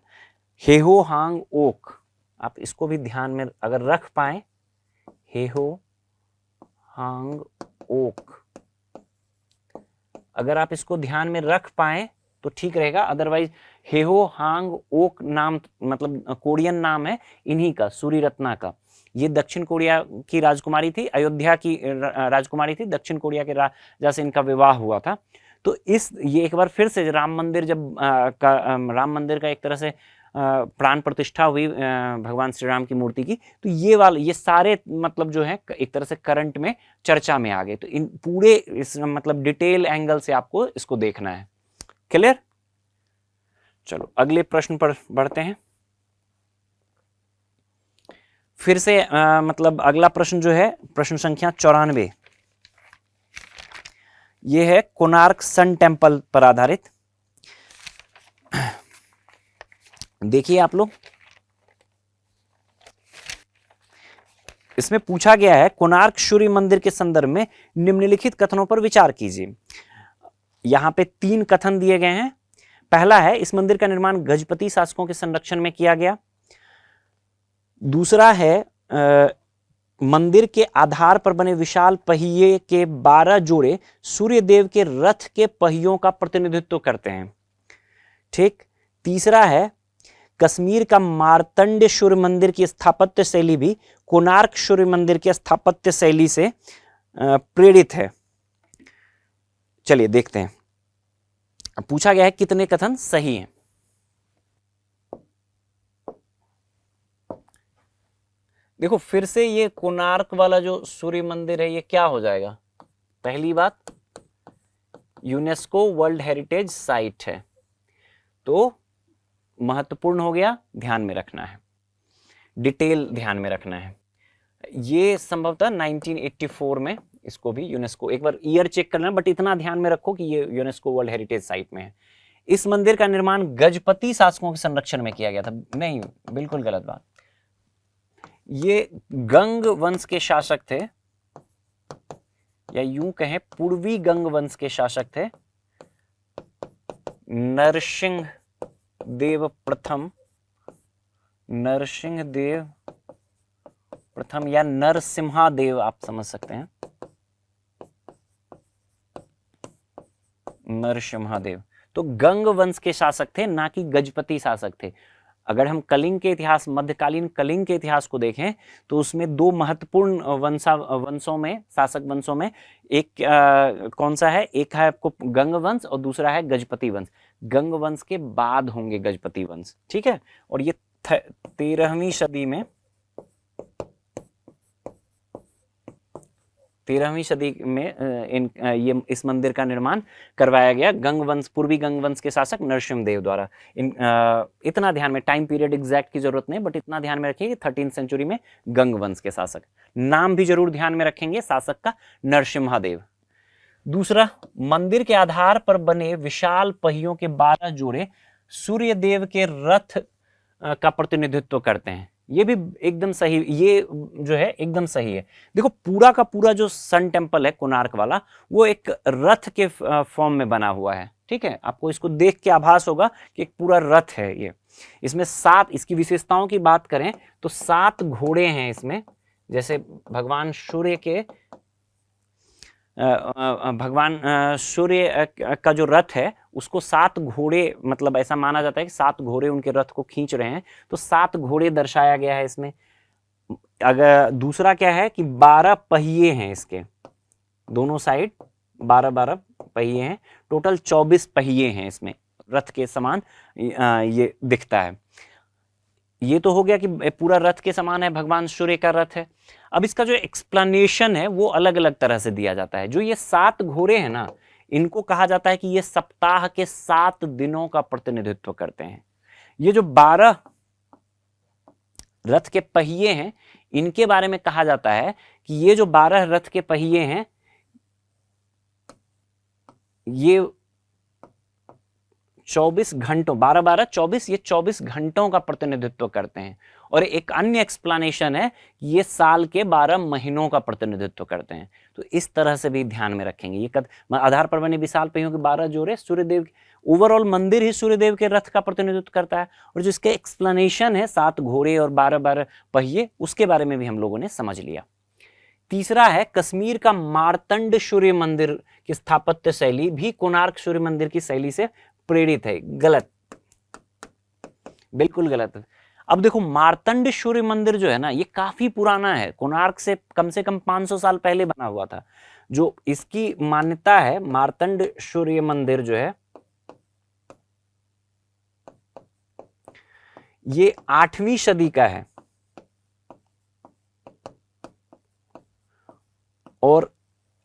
हेहो हांग ओक। आप इसको भी ध्यान में अगर रख पाए, हेहो हांग ओक, अगर आप इसको ध्यान में रख पाए तो ठीक रहेगा, अदरवाइज हेहो हांग ओक नाम मतलब कोरियन नाम है इन्हीं का, सूरी रत्ना का। ये दक्षिण कोरिया की राजकुमारी थी, अयोध्या की राजकुमारी थी, दक्षिण कोरिया के राजा से इनका विवाह हुआ था। तो ये एक बार फिर से राम मंदिर जब राम मंदिर का एक तरह से प्राण प्रतिष्ठा हुई भगवान श्री राम की मूर्ति की, तो ये सारे मतलब जो है एक तरह से करंट में चर्चा में आ गए। तो इन पूरे इस मतलब डिटेल एंगल से आपको इसको देखना है। क्लियर? चलो अगले प्रश्न पर बढ़ते हैं। फिर से मतलब अगला प्रश्न जो है प्रश्न संख्या 94, ये है कोणार्क सन टेम्पल पर आधारित। देखिए आप लोग, इसमें पूछा गया है कोणार्क सूर्य मंदिर के संदर्भ में निम्नलिखित कथनों पर विचार कीजिए। यहां पे 3 कथन दिए गए हैं। पहला है इस मंदिर का निर्माण गजपति शासकों के संरक्षण में किया गया। दूसरा है मंदिर के आधार पर बने विशाल पहिए के 12 जोड़े सूर्य देव के रथ के पहियों का प्रतिनिधित्व करते हैं। ठीक। तीसरा है कश्मीर का मार्तंड सूर्य मंदिर की स्थापत्य शैली भी कोणार्क सूर्य मंदिर की स्थापत्य शैली से प्रेरित है। चलिए देखते हैं। पूछा गया है कितने कथन सही हैं। देखो फिर से ये कोणार्क वाला जो सूर्य मंदिर है ये क्या हो जाएगा? पहली बात, यूनेस्को वर्ल्ड हेरिटेज साइट है, तो महत्वपूर्ण हो गया, ध्यान में रखना है, डिटेल ध्यान में रखना है। ये संभवतः 1984 में इसको भी यूनेस्को, एक बार ईयर चेक करना, बट इतना ध्यान में रखो कि ये यूनेस्को वर्ल्ड हेरिटेज साइट में है। इस मंदिर का निर्माण गजपति शासकों के संरक्षण में किया गया था। नहीं, बिल्कुल गलत बात। ये गंग वंश के शासक थे, या यूं कहें पूर्वी गंग वंश के शासक थे, नरसिंह देव प्रथम, नरसिंह देव प्रथम या नरसिम्हादेव आप समझ सकते हैं, नरसिम्हादेव। तो गंग वंश के शासक थे, ना कि गजपति शासक थे। अगर हम कलिंग के इतिहास, मध्यकालीन कलिंग के इतिहास को देखें तो उसमें 2 महत्वपूर्ण वंशों में, शासक वंशों में, एक कौन सा है? एक है आपको गंग वंश और दूसरा है गजपति वंश। गंग वंश के बाद होंगे गजपति वंश, ठीक है। और ये 13वीं सदी में, 13वीं सदी में इस मंदिर का निर्माण करवाया गया गंग वंश, पूर्वी गंग वंश के शासक नरसिम्ह देव द्वारा। इतना ध्यान में, टाइम पीरियड एग्जैक्ट की जरूरत नहीं, बट इतना ध्यान में रखिए कि 13वीं सेंचुरी में गंग वंश के शासक। नाम भी जरूर ध्यान में रखेंगे शासक का, नरसिम्हादेव। दूसरा, मंदिर के आधार पर बने विशाल पहियों के 12 जोड़े सूर्य देव के रथ का प्रतिनिधित्व करते हैं। ये भी एकदम सही, ये जो है एकदम सही है। देखो पूरा का पूरा जो सन टेम्पल है कोणार्क वाला, वो एक रथ के फॉर्म में बना हुआ है, ठीक है। आपको इसको देख के आभास होगा कि एक पूरा रथ है ये। इसमें 7, इसकी विशेषताओं की बात करें तो 7 घोड़े हैं इसमें। जैसे भगवान सूर्य के, भगवान सूर्य का जो रथ है उसको 7 घोड़े, मतलब ऐसा माना जाता है कि 7 घोड़े उनके रथ को खींच रहे हैं, तो 7 घोड़े दर्शाया गया है इसमें। अगर दूसरा क्या है कि 12 पहिए हैं इसके, दोनों साइड 12-12 पहिए हैं, टोटल 24 पहिए हैं इसमें, रथ के समान ये दिखता है। ये तो हो गया कि पूरा रथ के समान है, भगवान सूर्य का रथ है। अब इसका जो एक्सप्लेनेशन है वो अलग अलग तरह से दिया जाता है। जो ये 7 घोड़े हैं ना, इनको कहा जाता है कि ये सप्ताह के 7 दिनों का प्रतिनिधित्व करते हैं। ये जो 12 रथ के पहिए हैं, इनके बारे में कहा जाता है कि ये जो 12 रथ के पहिए हैं, ये 24 घंटों, 12-12 24, ये 24 घंटों का प्रतिनिधित्व करते हैं। और एक अन्य एक्सप्लेनेशन है कि ये साल के 12 महीनों का प्रतिनिधित्व करते हैं। तो इस तरह से भी ध्यान में रखेंगे। ये आधार पर बने विशाल पहियों के 12 जोड़े सूर्यदेव, ओवरऑल मंदिर ही सूर्यदेव के रथ का प्रतिनिधित्व करता है। और जो इसके एक्सप्लेनेशन है 7 घोड़े और 12-12 पहिए, उसके बारे में भी हम लोगों ने समझ लिया। तीसरा है कश्मीर का मार्तंड सूर्य मंदिर की स्थापत्य शैली भी कोणार्क सूर्य मंदिर की शैली से प्रेरित है। गलत, बिल्कुल गलत। अब देखो मार्तंड सूर्य मंदिर जो है ना, ये काफी पुराना है, कोणार्क से कम 500 साल पहले बना हुआ था। जो इसकी मान्यता है, मार्तंड सूर्य मंदिर जो है ये 8वीं सदी का है। और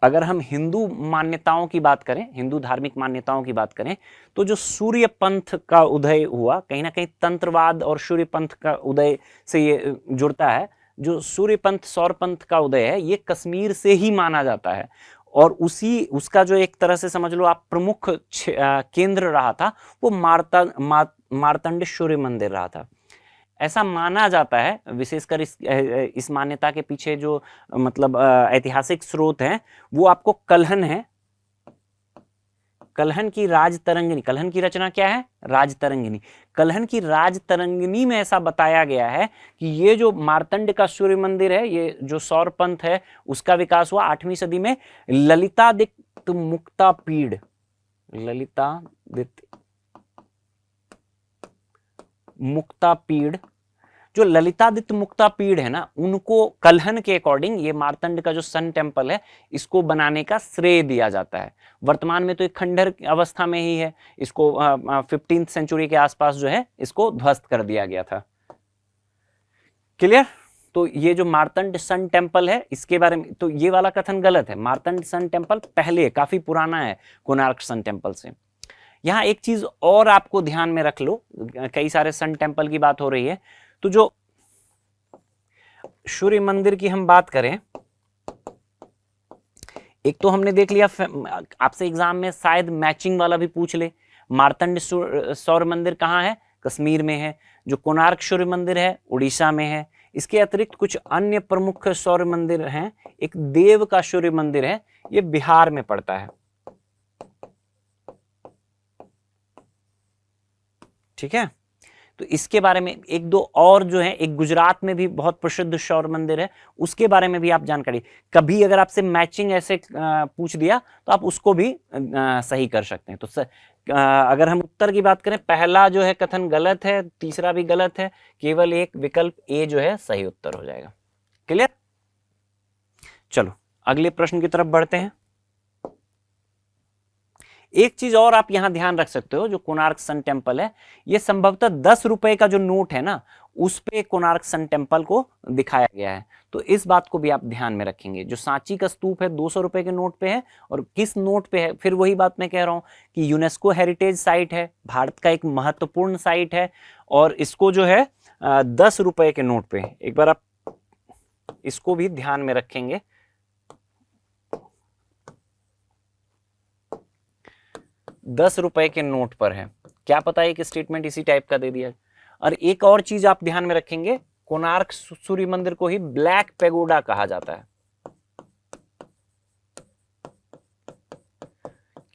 अगर हम हिंदू मान्यताओं की बात करें, हिंदू धार्मिक मान्यताओं की बात करें, तो जो सूर्य पंथ का उदय हुआ, कहीं ना कहीं तंत्रवाद और सूर्य पंथ का उदय से ये जुड़ता है। जो सूर्यपंथ सौरपंथ का उदय है ये कश्मीर से ही माना जाता है, और उसका जो एक तरह से समझ लो आप प्रमुख केंद्र रहा था वो मार्तंड सूर्य मंदिर रहा था। ऐसा माना जाता है, विशेषकर इस मान्यता के पीछे जो मतलब ऐतिहासिक स्रोत हैं वो आपको कल्हण है, कल्हण की राजतरंगिणी, कल्हण की रचना क्या है, राजतरंगिणी। कल्हण की राजतरंगिणी में ऐसा बताया गया है कि ये जो मार्तंड का सूर्य मंदिर है, ये जो सौरपंथ है उसका विकास हुआ 8वीं सदी में ललितादित्य मुक्तापीड़, ललितादित्य मुक्तापीड़, जो ललितादित्य मुक्तापीड़ है ना, उनको कल्हण के अकॉर्डिंग ये मार्तंड का जो सन टेम्पल है इसको बनाने का श्रेय दिया जाता है। वर्तमान में तो एक खंडहर अवस्था में ही है, इसको 15वीं सेंचुरी के आसपास जो है इसको ध्वस्त कर दिया गया था। क्लियर? तो ये जो मार्तंड सन टेम्पल है इसके बारे में तो ये वाला कथन गलत है। मार्तंड सन टेम्पल पहले काफी पुराना है कोणार्क सन टेम्पल से। यहाँ एक चीज और आपको ध्यान में रख लो, कई सारे सन टेम्पल की बात हो रही है, तो जो सूर्य मंदिर की हम बात करें, एक तो हमने देख लिया, आपसे एग्जाम में शायद मैचिंग वाला भी पूछ ले, मार्तंड सौर मंदिर कहाँ है, कश्मीर में है। जो कोणार्क सूर्य मंदिर है उड़ीसा में है। इसके अतिरिक्त कुछ अन्य प्रमुख सौर मंदिर हैं। एक देव का सूर्य मंदिर है, ये बिहार में पड़ता है। ठीक है, तो इसके बारे में एक दो और जो है, एक गुजरात में भी बहुत प्रसिद्ध सौर मंदिर है, उसके बारे में भी आप जानकारी, कभी अगर आपसे मैचिंग ऐसे पूछ दिया तो आप उसको भी सही कर सकते हैं। तो अगर हम उत्तर की बात करें, पहला जो है कथन गलत है, तीसरा भी गलत है, केवल एक विकल्प ए जो है सही उत्तर हो जाएगा। क्लियर? चलो अगले प्रश्न की तरफ बढ़ते हैं। एक चीज और आप यहां ध्यान रख सकते हो, जो कोणार्क सन टेम्पल है ये संभवतः 10 रुपए का जो नोट है ना उस पे कोणार्क सन टेम्पल को दिखाया गया है, तो इस बात को भी आप ध्यान में रखेंगे। जो सांची का स्तूप है 200 रुपए के नोट पे है, और किस नोट पे है, फिर वही बात मैं कह रहा हूं कि यूनेस्को हेरिटेज साइट है, भारत का एक महत्वपूर्ण साइट है, और इसको जो है 10 रुपए के नोट पे, एक बार आप इसको भी ध्यान में रखेंगे। 10 रुपए के नोट पर है, क्या पता है कि स्टेटमेंट इसी टाइप का दे दिया। और एक और चीज आप ध्यान में रखेंगे, कोणार्क सूर्य मंदिर को ही ब्लैक पैगोडा कहा जाता है।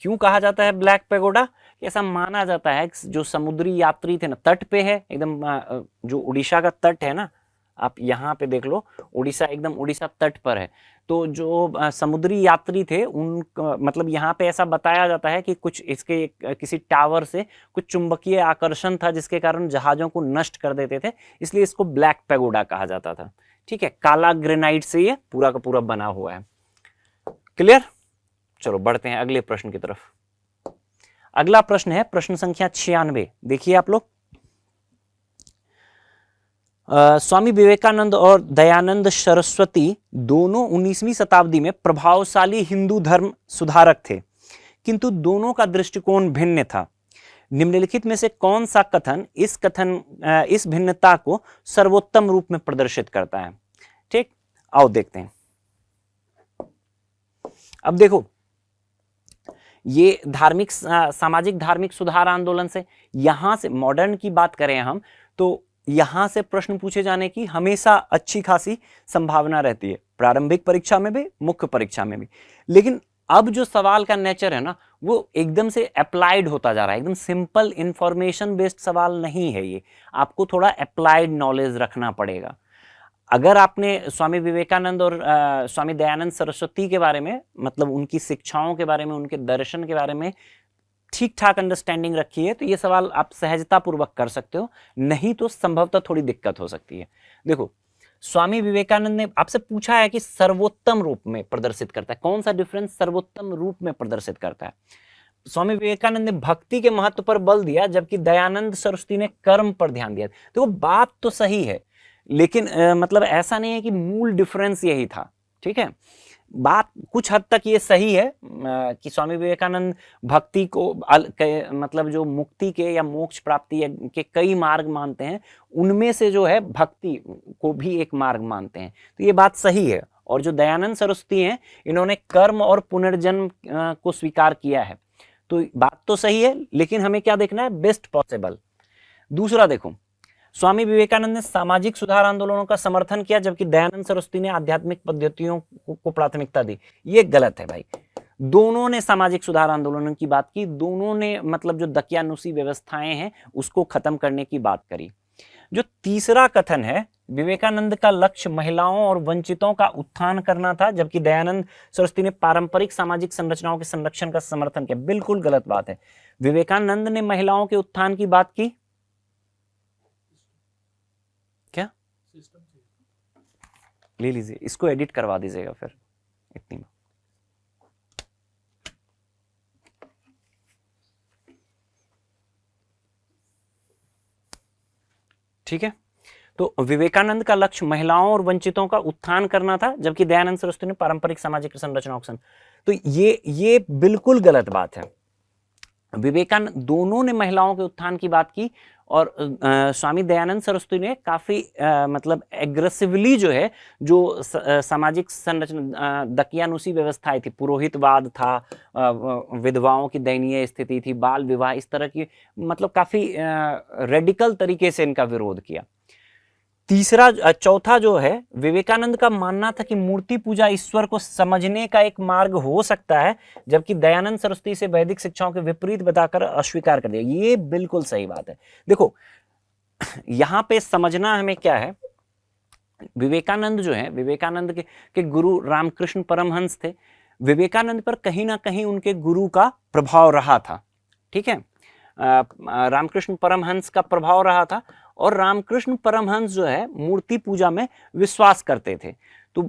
क्यों कहा जाता है ब्लैक पैगोडा? ऐसा माना जाता है जो समुद्री यात्री थे ना, तट पे है एकदम, जो उड़ीसा का तट है ना, आप यहाँ पे देख लो, उड़ीसा एकदम उड़ीसा तट पर है। तो जो समुद्री यात्री थे उन मतलब यहाँ पे ऐसा बताया जाता है कि कुछ इसके किसी टावर से कुछ चुंबकीय आकर्षण था जिसके कारण जहाजों को नष्ट कर देते थे, इसलिए इसको ब्लैक पैगोडा कहा जाता था। ठीक है, काला ग्रेनाइट से ये पूरा का पूरा बना हुआ है। क्लियर? चलो बढ़ते हैं अगले प्रश्न की तरफ। अगला प्रश्न है प्रश्न संख्या 96। देखिए आप लोग, स्वामी विवेकानंद और दयानंद सरस्वती दोनों 19वीं शताब्दी में प्रभावशाली हिंदू धर्म सुधारक थे, किंतु दोनों का दृष्टिकोण भिन्न था। निम्नलिखित में से कौन सा कथन इस भिन्नता को सर्वोत्तम रूप में प्रदर्शित करता है? ठीक, आओ देखते हैं। अब देखो, ये सामाजिक धार्मिक सुधार आंदोलन से, यहां से मॉडर्न की बात करें हम तो यहां से प्रश्न पूछे जाने की हमेशा अच्छी खासी संभावना रहती है, प्रारंभिक परीक्षा में भी, मुख्य परीक्षा में भी। लेकिन अब जो सवाल का नेचर है ना वो एकदम से अप्लाइड होता जा रहा है, एकदम सिंपल इंफॉर्मेशन बेस्ड सवाल नहीं है ये, आपको थोड़ा अप्लाइड नॉलेज रखना पड़ेगा। अगर आपने स्वामी विवेकानंद और स्वामी दयानंद सरस्वती के बारे में, मतलब उनकी शिक्षाओं के बारे में, उनके दर्शन के बारे में ठीक ठाक अंडरस्टैंडिंग रखी है तो ये सवाल आप सहजता पूर्वक कर सकते हो, नहीं तो संभवतः थोड़ी दिक्कत हो सकती है। देखो, स्वामी विवेकानंद ने आपसे पूछा है कि सर्वोत्तम रूप में प्रदर्शित करता है, कौन सा डिफरेंस सर्वोत्तम रूप में प्रदर्शित करता है? स्वामी विवेकानंद ने भक्ति के महत्व पर बल दिया, जबकि दयानंद सरस्वती ने कर्म पर ध्यान दिया। तो बात तो सही है, लेकिन मतलब ऐसा नहीं है कि मूल डिफरेंस यही था। ठीक है, बात कुछ हद तक ये सही है कि स्वामी विवेकानंद भक्ति को मतलब जो मुक्ति के या मोक्ष प्राप्ति के कई मार्ग मानते हैं, उनमें से जो है भक्ति को भी एक मार्ग मानते हैं, तो ये बात सही है। और जो दयानंद सरस्वती हैं, इन्होंने कर्म और पुनर्जन्म को स्वीकार किया है, तो बात तो सही है, लेकिन हमें क्या देखना है, बेस्ट पॉसिबल। दूसरा देखो, स्वामी विवेकानंद ने सामाजिक सुधार आंदोलनों का समर्थन किया, जबकि दयानंद सरस्वती ने आध्यात्मिक पद्धतियों को प्राथमिकता दी। ये गलत है भाई। दोनों ने सामाजिक सुधार आंदोलनों की बात की, दोनों ने मतलब जो दकियानुसी व्यवस्थाएं हैं उसको खत्म करने की बात करी। जो तीसरा कथन है, विवेकानंद का लक्ष्य महिलाओं और वंचितों का उत्थान करना था, जबकि दयानंद सरस्वती ने पारंपरिक सामाजिक संरचनाओं के संरक्षण का समर्थन किया। बिल्कुल गलत बात है। विवेकानंद ने महिलाओं के उत्थान की बात की, क्या ले लीजिए, इसको एडिट करवा दीजिएगा फिर इतनी में। ठीक है, तो विवेकानंद का लक्ष्य महिलाओं और वंचितों का उत्थान करना था, जबकि दयानंद सरस्वती ने पारंपरिक सामाजिक संरचनाओं का, तो ये बिल्कुल गलत बात है। विवेकानंद दोनों ने महिलाओं के उत्थान की बात की, और स्वामी दयानंद सरस्वती ने काफी मतलब एग्रेसिवली जो है, जो सामाजिक संरचना दकियानुसी व्यवस्थाएं थी, पुरोहितवाद था, विधवाओं की दयनीय स्थिति थी, बाल विवाह, इस तरह की मतलब काफी रेडिकल तरीके से इनका विरोध किया। चौथा जो है, विवेकानंद का मानना था कि मूर्ति पूजा ईश्वर को समझने का एक मार्ग हो सकता है, जबकि दयानंद सरस्वती से वैदिक शिक्षाओं के विपरीत बताकर अस्वीकार कर दिया। ये बिल्कुल सही बात है। देखो यहां पे समझना हमें क्या है, विवेकानंद जो है, विवेकानंद के गुरु रामकृष्ण परमहंस थे। विवेकानंद पर कहीं ना कहीं उनके गुरु का प्रभाव रहा था। ठीक है, रामकृष्ण परमहंस का प्रभाव रहा था, और रामकृष्ण परमहंस जो है मूर्ति पूजा में विश्वास करते थे। तो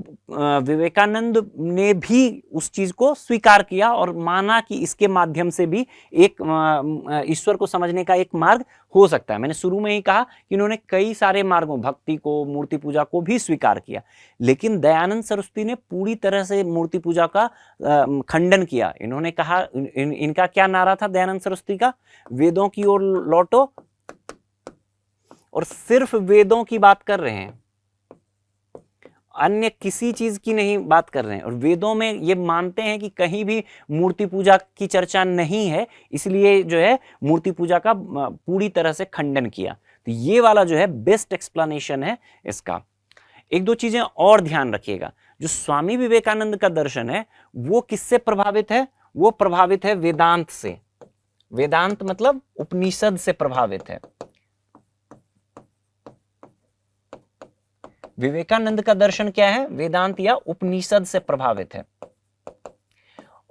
विवेकानंद ने भी उस चीज को स्वीकार किया और माना कि इसके माध्यम से भी एक ईश्वर को समझने का एक मार्ग हो सकता है। मैंने शुरू में ही कहा कि इन्होंने कई सारे मार्गों, भक्ति को, मूर्ति पूजा को भी स्वीकार किया, लेकिन दयानंद सरस्वती ने पूरी तरह से मूर्ति पूजा का खंडन किया। इन्होंने कहा, इनका क्या नारा था दयानंद सरस्वती का, वेदों की ओर लौटो, और सिर्फ वेदों की बात कर रहे हैं, अन्य किसी चीज की नहीं बात कर रहे हैं। और वेदों में ये मानते हैं कि कहीं भी मूर्ति पूजा की चर्चा नहीं है, इसलिए जो है मूर्ति पूजा का पूरी तरह से खंडन किया। तो ये वाला जो है बेस्ट एक्सप्लेनेशन है इसका। एक दो चीजें और ध्यान रखिएगा, जो स्वामी विवेकानंद का दर्शन है वो किससे प्रभावित है, वो प्रभावित है वेदांत से। वेदांत मतलब उपनिषद से प्रभावित है। विवेकानंद का दर्शन क्या है, वेदांत या उपनिषद से प्रभावित है।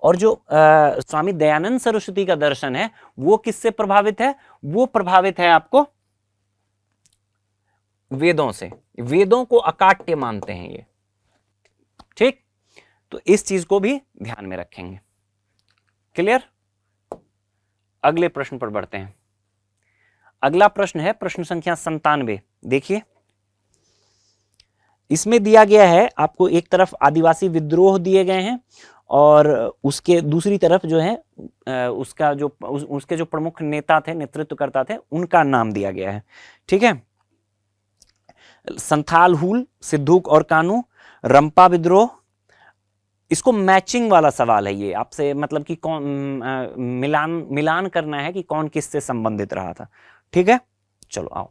और जो स्वामी दयानंद सरस्वती का दर्शन है वो किससे प्रभावित है, वो प्रभावित है आपको वेदों से। वेदों को अकाट्य मानते हैं ये। ठीक, तो इस चीज को भी ध्यान में रखेंगे। क्लियर? अगले प्रश्न पर बढ़ते हैं। अगला प्रश्न है प्रश्न संख्या 97। देखिए, इसमें दिया गया है आपको, एक तरफ आदिवासी विद्रोह दिए गए हैं और उसके दूसरी तरफ जो है उसके जो प्रमुख नेता थे, नेतृत्वकर्ता थे, उनका नाम दिया गया है। ठीक है, संथाल हुल, सिद्धूक और कानू, रंपा विद्रोह। इसको मैचिंग वाला सवाल है ये आपसे, मतलब कि कौन मिलान करना है कि कौन किससे संबंधित रहा था। ठीक है, चलो आओ।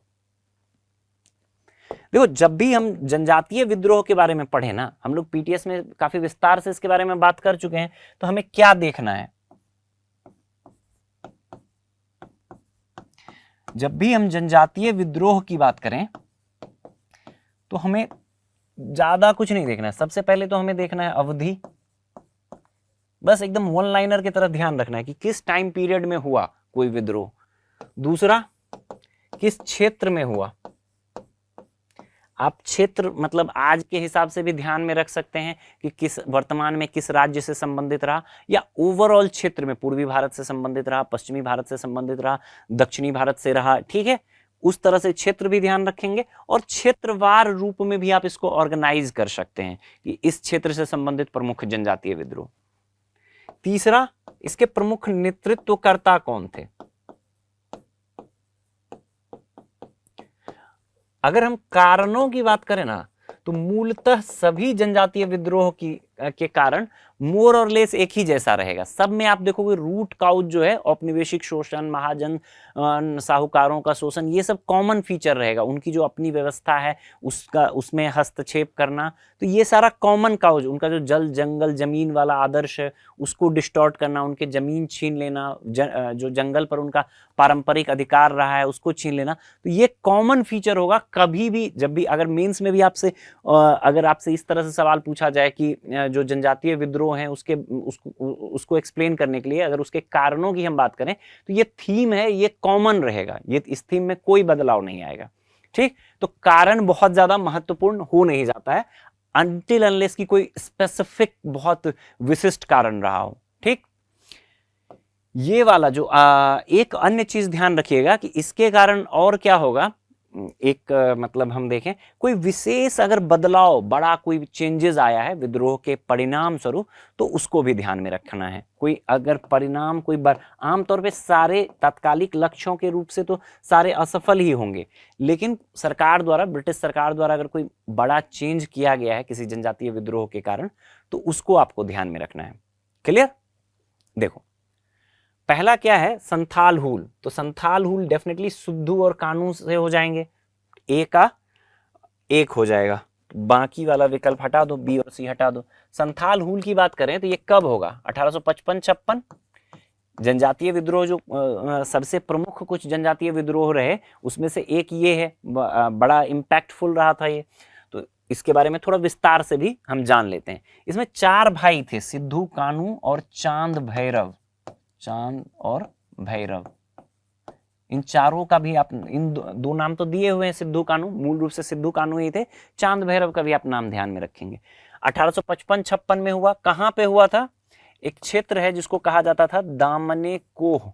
देखो, जब भी हम जनजातीय विद्रोह के बारे में पढ़े ना, हम लोग पीटीएस में काफी विस्तार से इसके बारे में बात कर चुके हैं, तो हमें क्या देखना है, जब भी हम जनजातीय विद्रोह की बात करें तो हमें ज्यादा कुछ नहीं देखना है। सबसे पहले तो हमें देखना है अवधि, बस एकदम वन लाइनर की तरह ध्यान रखना है कि किस टाइम पीरियड में हुआ कोई विद्रोह। दूसरा, किस क्षेत्र में हुआ। आप क्षेत्र मतलब आज के हिसाब से भी ध्यान में रख सकते हैं कि किस वर्तमान में किस राज्य से संबंधित रहा, या ओवरऑल क्षेत्र में पूर्वी भारत से संबंधित रहा, पश्चिमी भारत से संबंधित रहा, दक्षिणी भारत से रहा। ठीक है, उस तरह से क्षेत्र भी ध्यान रखेंगे और क्षेत्रवार रूप में भी आप इसको ऑर्गेनाइज कर सकते हैं कि इस क्षेत्र से संबंधित प्रमुख जनजातीय विद्रोह। तीसरा, इसके प्रमुख नेतृत्वकर्ता कौन थे। अगर हम कारणों की बात करें ना, तो मूलतः सभी जनजातीय विद्रोह के कारण मोर और लेस एक ही जैसा रहेगा। सब में आप देखोगे रूट काउज जो है, औपनिवेशिक शोषण, महाजन साहूकारों का शोषण, ये सब कॉमन फीचर रहेगा। उनकी जो अपनी व्यवस्था है उसमें हस्तक्षेप करना, तो ये सारा कॉमन काउज, उनका जो जल जंगल जमीन वाला आदर्श है उसको डिस्टॉर्ट करना, उनके जमीन छीन लेना, जो जंगल पर उनका पारंपरिक अधिकार रहा है उसको छीन लेना, तो ये कॉमन फीचर होगा। कभी भी जब भी अगर मेंस में भी अगर आपसे इस तरह से सवाल पूछा जाए कि जो जनजातीय विद्रोह हैं उसको एक्सप्लेन करने के लिए अगर उसके कारणों की हम बात करें, तो ये थीम है, ये कॉमन रहेगा, ये इस थीम में कोई बदलाव नहीं आएगा। ठीक, तो कारण बहुत ज्यादा महत्वपूर्ण हो नहीं जाता है अनटिल अनलेस की कोई स्पेसिफिक बहुत विशिष्ट कारण रहा हो। ठीक, ये वाला जो एक अन्य चीज ध्यान रखिएगा कि इसके कारण और क्या होगा। एक मतलब हम देखें कोई विशेष अगर बदलाव, बड़ा कोई चेंजेस आया है विद्रोह के परिणाम स्वरूप, तो उसको भी ध्यान में रखना है। कोई अगर परिणाम कोई आमतौर पे सारे तात्कालिक लक्ष्यों के रूप से तो सारे असफल ही होंगे, लेकिन सरकार द्वारा, ब्रिटिश सरकार द्वारा अगर कोई बड़ा चेंज किया गया है किसी जनजातीय विद्रोह के कारण, तो उसको आपको ध्यान में रखना है। क्लियर। देखो, पहला क्या है, संथाल हुल। तो संथाल हुल डेफिनेटली सुद्धू और कानू से हो जाएंगे, ए का एक हो जाएगा, बाकी वाला विकल्प हटा दो, बी और सी हटा दो। संथाल हुल की बात करें तो ये कब होगा, 1855-56 जनजातीय विद्रोह जो सबसे प्रमुख कुछ जनजातीय विद्रोह रहे उसमें से एक ये है, बड़ा इम्पैक्टफुल रहा था ये, तो इसके बारे में थोड़ा विस्तार से भी हम जान लेते हैं। इसमें 4 भाई थे, सिद्धू, कानू और चांद भैरव। चांद और भैरव, इन चारों का भी आप इन दो नाम तो दिए हुए हैं, सिद्धू कानू, मूल रूप से सिद्धू कानू ही थे। चांद भैरव का भी आप नाम ध्यान में रखेंगे। 1855-56 में हुआ। कहां पे हुआ था, एक क्षेत्र है जिसको कहा जाता था दामने कोह,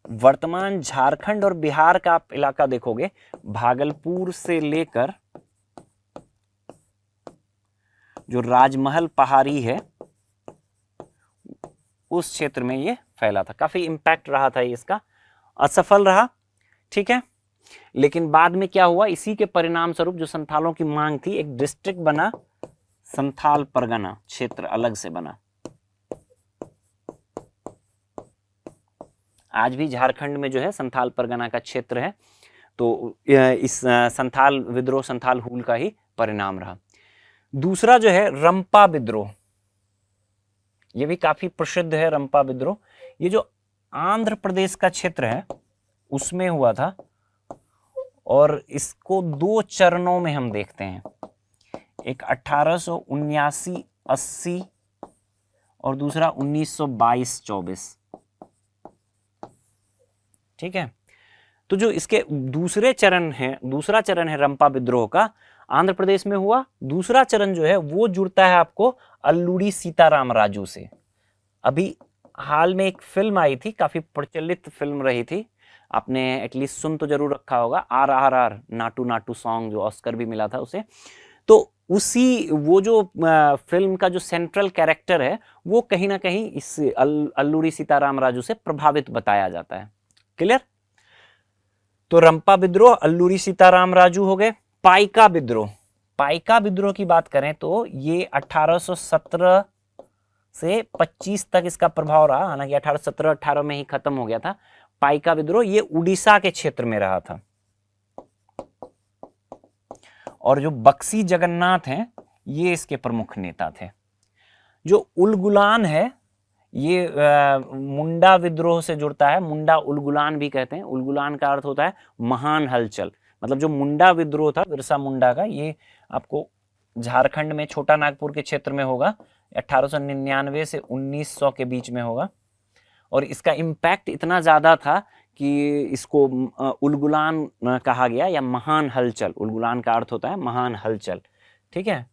वर्तमान झारखंड और बिहार का आप इलाका देखोगे, भागलपुर से लेकर जो राजमहल पहाड़ी है उस क्षेत्र में ये फैला था। काफी इंपैक्ट रहा था इसका, असफल रहा। ठीक है, लेकिन बाद में क्या हुआ, इसी के परिणाम स्वरूप जो संथालों की मांग थी, एक डिस्ट्रिक्ट बना, संथाल परगना क्षेत्र अलग से बना। आज भी झारखंड में जो है संथाल परगना का क्षेत्र है, तो इस संथाल विद्रोह, संथाल हुल का ही परिणाम रहा। दूसरा जो है रंपा विद्रोह, ये भी काफी प्रसिद्ध है रंपा विद्रोह। ये जो आंध्र प्रदेश का क्षेत्र है उसमें हुआ था, और इसको 2 चरणों में हम देखते हैं, एक 1879-80 और दूसरा 1922-24। ठीक है, तो जो इसके दूसरा चरण है रंपा विद्रोह का, आंध्र प्रदेश में हुआ। दूसरा चरण जो है वो जुड़ता है आपको अल्लूरी सीताराम राजू से। अभी हाल में एक फिल्म आई थी, काफी प्रचलित फिल्म रही थी, आपने एटलीस्ट सुन तो जरूर रखा होगा, RRR नाटू नाटू सॉन्ग, जो ऑस्कर भी मिला था उसे। तो उसी वो जो फिल्म का जो सेंट्रल कैरेक्टर है वो कहीं ना कहीं इस अल्लूरी सीताराम राजू से प्रभावित बताया जाता है। क्लियर। तो रंपा विद्रोह, अल्लूरी सीताराम राजू हो गए। पाइका विद्रोह, पाइका विद्रोह की बात करें तो ये 1817 से 25 तक इसका प्रभाव रहा, हालांकि 1817-18 में ही खत्म हो गया था। पाइका विद्रोह ये उड़ीसा के क्षेत्र में रहा था, और जो बक्सी जगन्नाथ हैं ये इसके प्रमुख नेता थे। जो उलगुलान है ये मुंडा विद्रोह से जुड़ता है, मुंडा उलगुलान भी कहते हैं। उलगुलान का अर्थ होता है महान हलचल, मतलब जो मुंडा विद्रोह था बिरसा मुंडा का, ये आपको झारखंड में छोटा नागपुर के क्षेत्र में होगा, 1899 से 1900 के बीच में होगा। और इसका इम्पैक्ट इतना ज़्यादा था कि इसको उलगुलान कहा गया, या महान हलचल। उलगुलान का अर्थ होता है महान हलचल। ठीक है,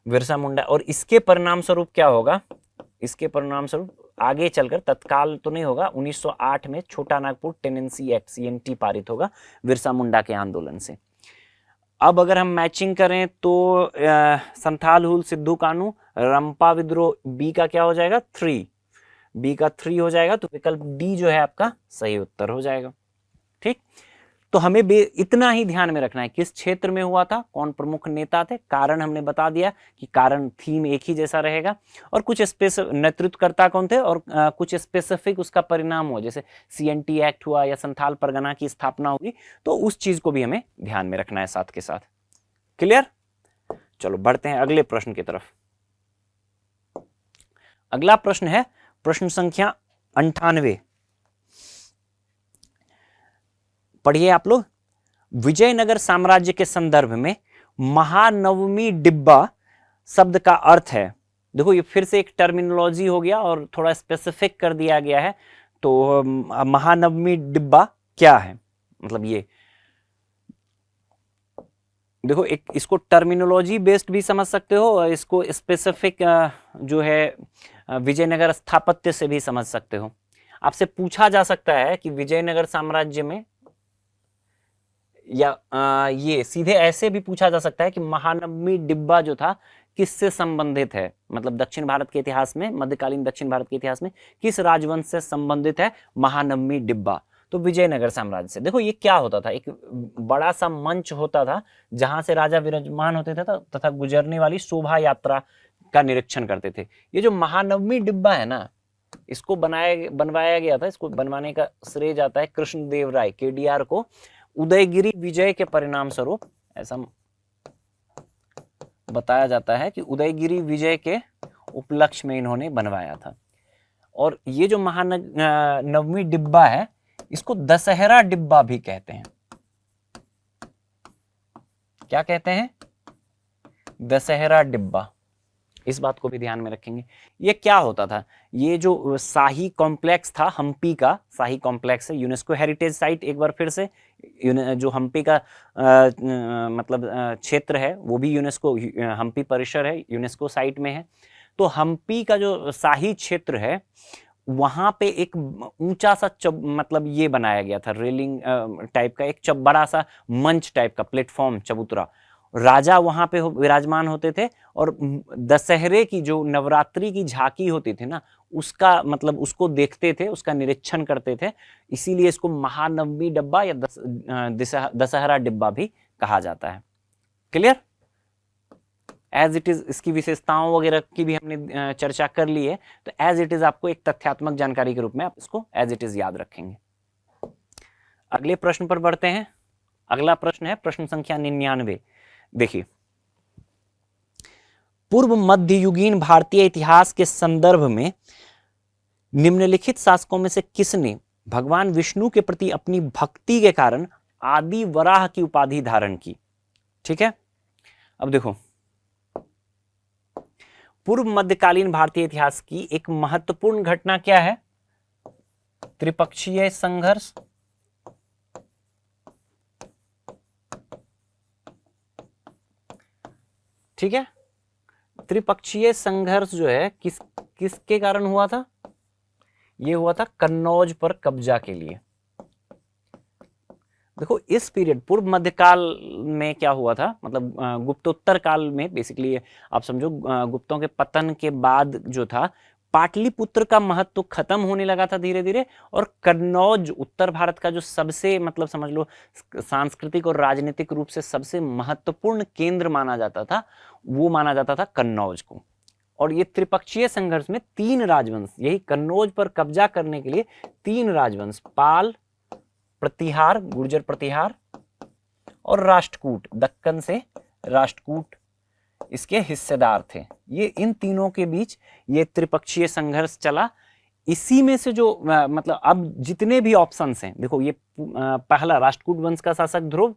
बिरसा मुंडा। और इसके परिणाम स्वरूप क्या होगा, इसके परिणाम स्वरूप आगे चलकर, तत्काल तो नहीं होगा, 1908 में छोटा नागपुर टेनेंसी एक्ट CNT पारित होगा बिरसा मुंडा के आंदोलन से। अब अगर हम मैचिंग करें तो संथाल हुल सिद्धू कानू रंपा विद्रोह, बी का क्या हो जाएगा 3, बी का 3 हो जाएगा, तो विकल्प डी जो है आपका सही उत्तर हो जाएगा। ठीक, तो हमें इतना ही ध्यान में रखना है किस क्षेत्र में हुआ था, कौन प्रमुख नेता थे, कारण हमने बता दिया कि कारण थीम एक ही जैसा रहेगा, और कुछ नेतृत्वकर्ता कौन थे, और कुछ स्पेसिफिक उसका परिणाम हो, जैसे CNT एक्ट हुआ या संथाल परगना की स्थापना होगी, तो उस चीज को भी हमें ध्यान में रखना है साथ के साथ। क्लियर? चलो बढ़ते हैं अगले प्रश्न की तरफ। अगला प्रश्न है प्रश्न संख्या 98। पढ़िए आप लोग। विजयनगर साम्राज्य के संदर्भ में महानवमी डिब्बा शब्द का अर्थ है, देखो ये फिर से एक टर्मिनोलॉजी हो गया और थोड़ा स्पेसिफिक कर दिया गया है। तो महानवमी डिब्बा क्या है, मतलब ये देखो, एक इसको टर्मिनोलॉजी बेस्ड भी समझ सकते हो और इसको स्पेसिफिक जो है विजयनगर स्थापत्य से भी समझ सकते हो। आपसे पूछा जा सकता है कि विजयनगर साम्राज्य में, या ये सीधे ऐसे भी पूछा जा सकता है कि महानवमी डिब्बा जो था किससे संबंधित है, मतलब दक्षिण भारत के इतिहास में, मध्यकालीन दक्षिण भारत के इतिहास में किस राजवंश से संबंधित है महानवमी डिब्बा, तो विजयनगर साम्राज्य से। देखो ये क्या होता था, एक बड़ा सा मंच होता था जहां से राजा विराजमान होते थे तथा गुजरने वाली शोभा यात्रा का निरीक्षण करते थे। ये जो महानवमी डिब्बा है ना, इसको बनवाया गया था, इसको बनवाने का श्रेय जाता है कृष्णदेव राय KDR को उदयगिरी विजय के परिणाम स्वरूप। ऐसा बताया जाता है कि उदयगिरी विजय के उपलक्ष्य में इन्होंने बनवाया था। और ये जो महानवमी डिब्बा है इसको दशहरा डिब्बा भी कहते हैं। क्या कहते हैं? दशहरा डिब्बा। इस बात को भी ध्यान में रखेंगे। ये क्या होता था, ये जो शाही कॉम्प्लेक्स था, हम्पी का शाही कॉम्प्लेक्स है, यूनेस्को हेरिटेज साइट, एक बार फिर से जो हम्पी का मतलब क्षेत्र है वो भी यूनेस्को, हम्पी परिसर है, यूनेस्को साइट में है। तो हम्पी का जो शाही क्षेत्र है वहां पे एक ऊंचा सा मतलब ये बनाया गया था, रेलिंग टाइप का, एक बड़ा सा मंच टाइप का प्लेटफॉर्म, चबूतरा। राजा वहां पे विराजमान होते थे और दशहरे की जो नवरात्रि की झांकी होती थी ना, उसका मतलब उसको देखते थे, उसका निरीक्षण करते थे। इसीलिए इसको महानवमी डिब्बा या दशहरा डिब्बा भी कहा जाता है। क्लियर? एज इट इज इसकी विशेषताओं वगैरह की भी हमने चर्चा कर ली है, तो एज इट इज आपको एक तथ्यात्मक जानकारी के रूप में आप इसको एज इट इज याद रखेंगे। अगले प्रश्न पर बढ़ते हैं। अगला प्रश्न है प्रश्न संख्या 99। देखिए, पूर्व मध्ययुगीन भारतीय इतिहास के संदर्भ में निम्नलिखित शासकों में से किसने भगवान विष्णु के प्रति अपनी भक्ति के कारण आदि वराह की उपाधि धारण की? ठीक है, अब देखो, पूर्व मध्यकालीन भारतीय इतिहास की एक महत्वपूर्ण घटना क्या है? त्रिपक्षीय संघर्ष। ठीक है, त्रिपक्षीय संघर्ष जो है किसके कारण हुआ था? ये हुआ था कन्नौज पर कब्जा के लिए। देखो इस पीरियड पूर्व मध्यकाल में क्या हुआ था, मतलब गुप्तोत्तर काल में, बेसिकली आप समझो गुप्तों के पतन के बाद जो था, पाटलिपुत्र का महत्व खत्म होने लगा था धीरे धीरे, और कन्नौज उत्तर भारत का जो सबसे, मतलब समझ लो सांस्कृतिक और राजनीतिक रूप से सबसे महत्वपूर्ण केंद्र माना जाता था, वो माना जाता था कन्नौज को। और ये त्रिपक्षीय संघर्ष में 3 राजवंश, यही कन्नौज पर कब्जा करने के लिए 3 राजवंश, पाल, प्रतिहार, गुर्जर प्रतिहार, और राष्ट्रकूट, दक्कन से राष्ट्रकूट, इसके हिस्सेदार थे। ये इन तीनों के बीच ये त्रिपक्षीय संघर्ष चला। इसी में से जो मतलब अब जितने भी ऑप्शंस हैं, देखो ये पहला राष्ट्रकूट वंश का शासक ध्रुव,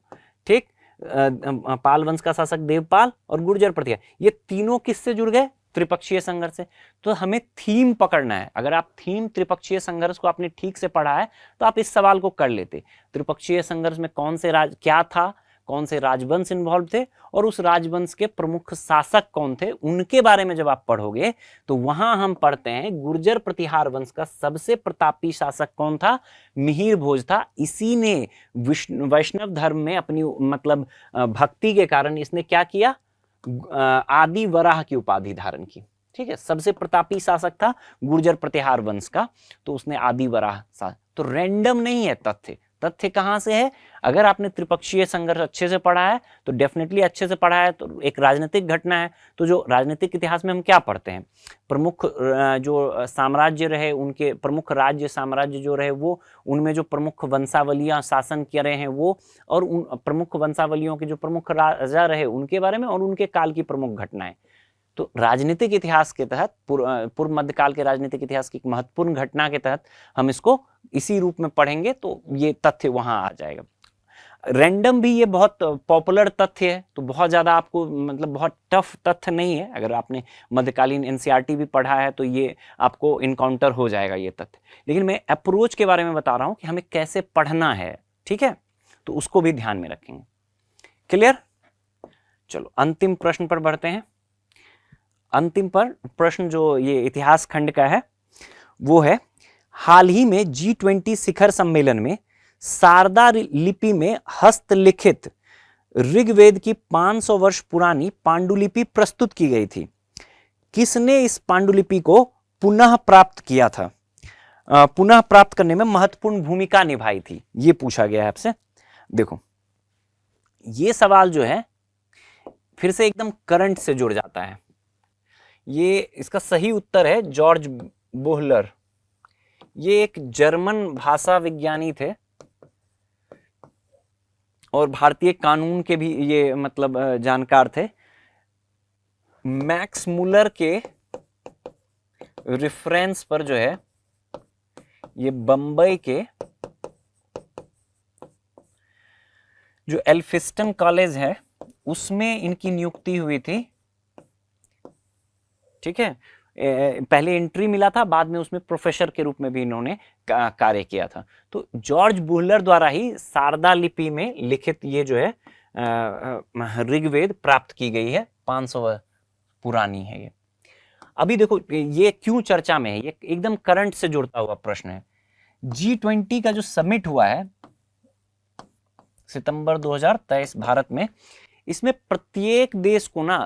ठीक, पाल वंश का शासक देवपाल और गुर्जर प्रतिहार, ये तीनों किससे जुड़ गए? त्रिपक्षीय संघर्ष से। तो हमें थीम पकड़ना है। अगर आप थीम त्रिपक्षीय संघर्ष को आपने ठीक से पढ़ा है तो आप इस सवाल को कर लेते। त्रिपक्षीय संघर्ष में कौन से राज क्या था, कौन से राजवंश इन्वॉल्व थे और उस राजवंश के प्रमुख शासक कौन थे, उनके बारे में जब आप पढ़ोगे तो वहां हम पढ़ते हैं गुर्जर प्रतिहार वंश का सबसे प्रतापी शासक कौन था, मिहिर भोज था। इसी ने वैष्णव धर्म में अपनी मतलब भक्ति के कारण इसने क्या किया, आदि वराह की उपाधि धारण की। ठीक है, सबसे प्रतापी शासक था गुर्जर प्रतिहार वंश का, तो उसने आदि वराह। तो रैंडम नहीं है तथ्य, तथ्य कहां से है, अगर आपने त्रिपक्षीय संघर्ष अच्छे से पढ़ा है तो डेफिनेटली अच्छे से पढ़ा है, तो एक राजनीतिक घटना है। तो जो राजनीतिक इतिहास में हम क्या पढ़ते हैं, प्रमुख जो साम्राज्य रहे, उनके प्रमुख राज्य साम्राज्य जो रहे वो, उनमें जो प्रमुख वंशावलियां शासन कर रहे हैं वो, और उन प्रमुख वंशावलियों के जो प्रमुख राजा रहे उनके बारे में, और उनके काल की प्रमुख घटनाएं। तो राजनीतिक इतिहास के तहत, पूर्व मध्यकाल के राजनीतिक इतिहास की एक महत्वपूर्ण घटना के तहत हम इसको इसी रूप में पढ़ेंगे, तो ये तथ्य वहां आ जाएगा। रैंडम भी ये बहुत पॉपुलर तथ्य है, तो बहुत ज्यादा आपको मतलब बहुत टफ तथ्य नहीं है। अगर आपने मध्यकालीन एनसीईआरटी भी पढ़ा है तो ये आपको इनकाउंटर हो जाएगा ये तथ्य। लेकिन मैं अप्रोच के बारे में बता रहा हूं कि हमें कैसे पढ़ना है, ठीक है, तो उसको भी ध्यान में रखेंगे। क्लियर? चलो अंतिम प्रश्न पर बढ़ते हैं। अंतिम पर प्रश्न जो ये इतिहास खंड का है वो है, हाल ही में G20 शिखर सम्मेलन में शारदा लिपि में हस्तलिखित ऋग्वेद की 500 वर्ष पुरानी पांडुलिपि प्रस्तुत की गई थी। किसने इस पांडुलिपि को पुनः प्राप्त किया था, पुनः प्राप्त करने में महत्वपूर्ण भूमिका निभाई थी, ये पूछा गया है आपसे। देखो ये सवाल जो है फिर से एकदम करंट से जुड़ जाता है। ये इसका सही उत्तर है जॉर्ज बोहलर। ये एक जर्मन भाषा विज्ञानी थे और भारतीय कानून के भी ये मतलब जानकार थे। मैक्स मुलर के रेफरेंस पर जो है ये बंबई के जो एल्फिस्टन कॉलेज है उसमें इनकी नियुक्ति हुई थी। ठीक है, पहले एंट्री मिला था, बाद में उसमें प्रोफेसर के रूप में भी इन्होंने कार्य किया था। तो जॉर्ज बुहलर द्वारा ही शारदा लिपि में लिखित ये जो है ऋग्वेद प्राप्त की गई है, 500 पुरानी है ये। अभी देखो ये क्यों चर्चा में है, ये एकदम करंट से जुड़ता हुआ प्रश्न है। G20 का जो समिट हुआ है सितंबर 2023 भारत में, इसमें प्रत्येक देश को ना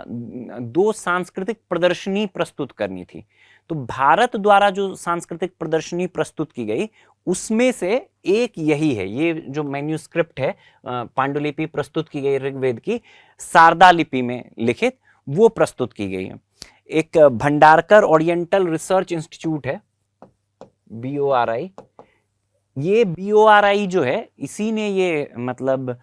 2 सांस्कृतिक प्रदर्शनी प्रस्तुत करनी थी। तो भारत द्वारा जो सांस्कृतिक प्रदर्शनी प्रस्तुत की गई उसमें से एक यही है, ये जो मैन्यूस्क्रिप्ट है पांडुलिपि प्रस्तुत की गई ऋग्वेद की शारदा लिपि में लिखित, वो प्रस्तुत की गई है। एक भंडारकर ओरिएंटल रिसर्च इंस्टीट्यूट है BORI। ये BORI जो है इसी ने ये मतलब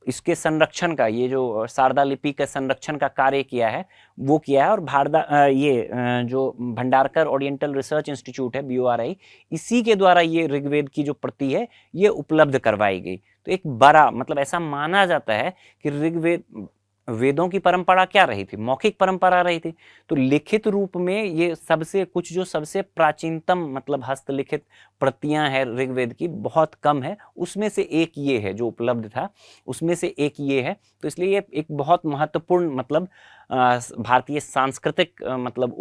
इसके संरक्षण का, ये जो शारदा लिपि के संरक्षण का कार्य किया है वो किया है। और ये जो भंडारकर ओरिएंटल रिसर्च इंस्टीट्यूट है BORI, इसी के द्वारा ये ऋग्वेद की जो प्रति है ये उपलब्ध करवाई गई। तो एक बड़ा मतलब ऐसा माना जाता है कि ऋग्वेद, वेदों की परंपरा क्या रही थी, मौखिक परंपरा रही थी। तो लिखित रूप में ये सबसे कुछ जो सबसे प्राचीनतम मतलब हस्तलिखित प्रतियां हैं ऋग्वेद की बहुत कम है, उसमें से एक ये है जो उपलब्ध था, उसमें से एक ये है। तो इसलिए ये एक बहुत महत्वपूर्ण मतलब भारतीय सांस्कृतिक मतलब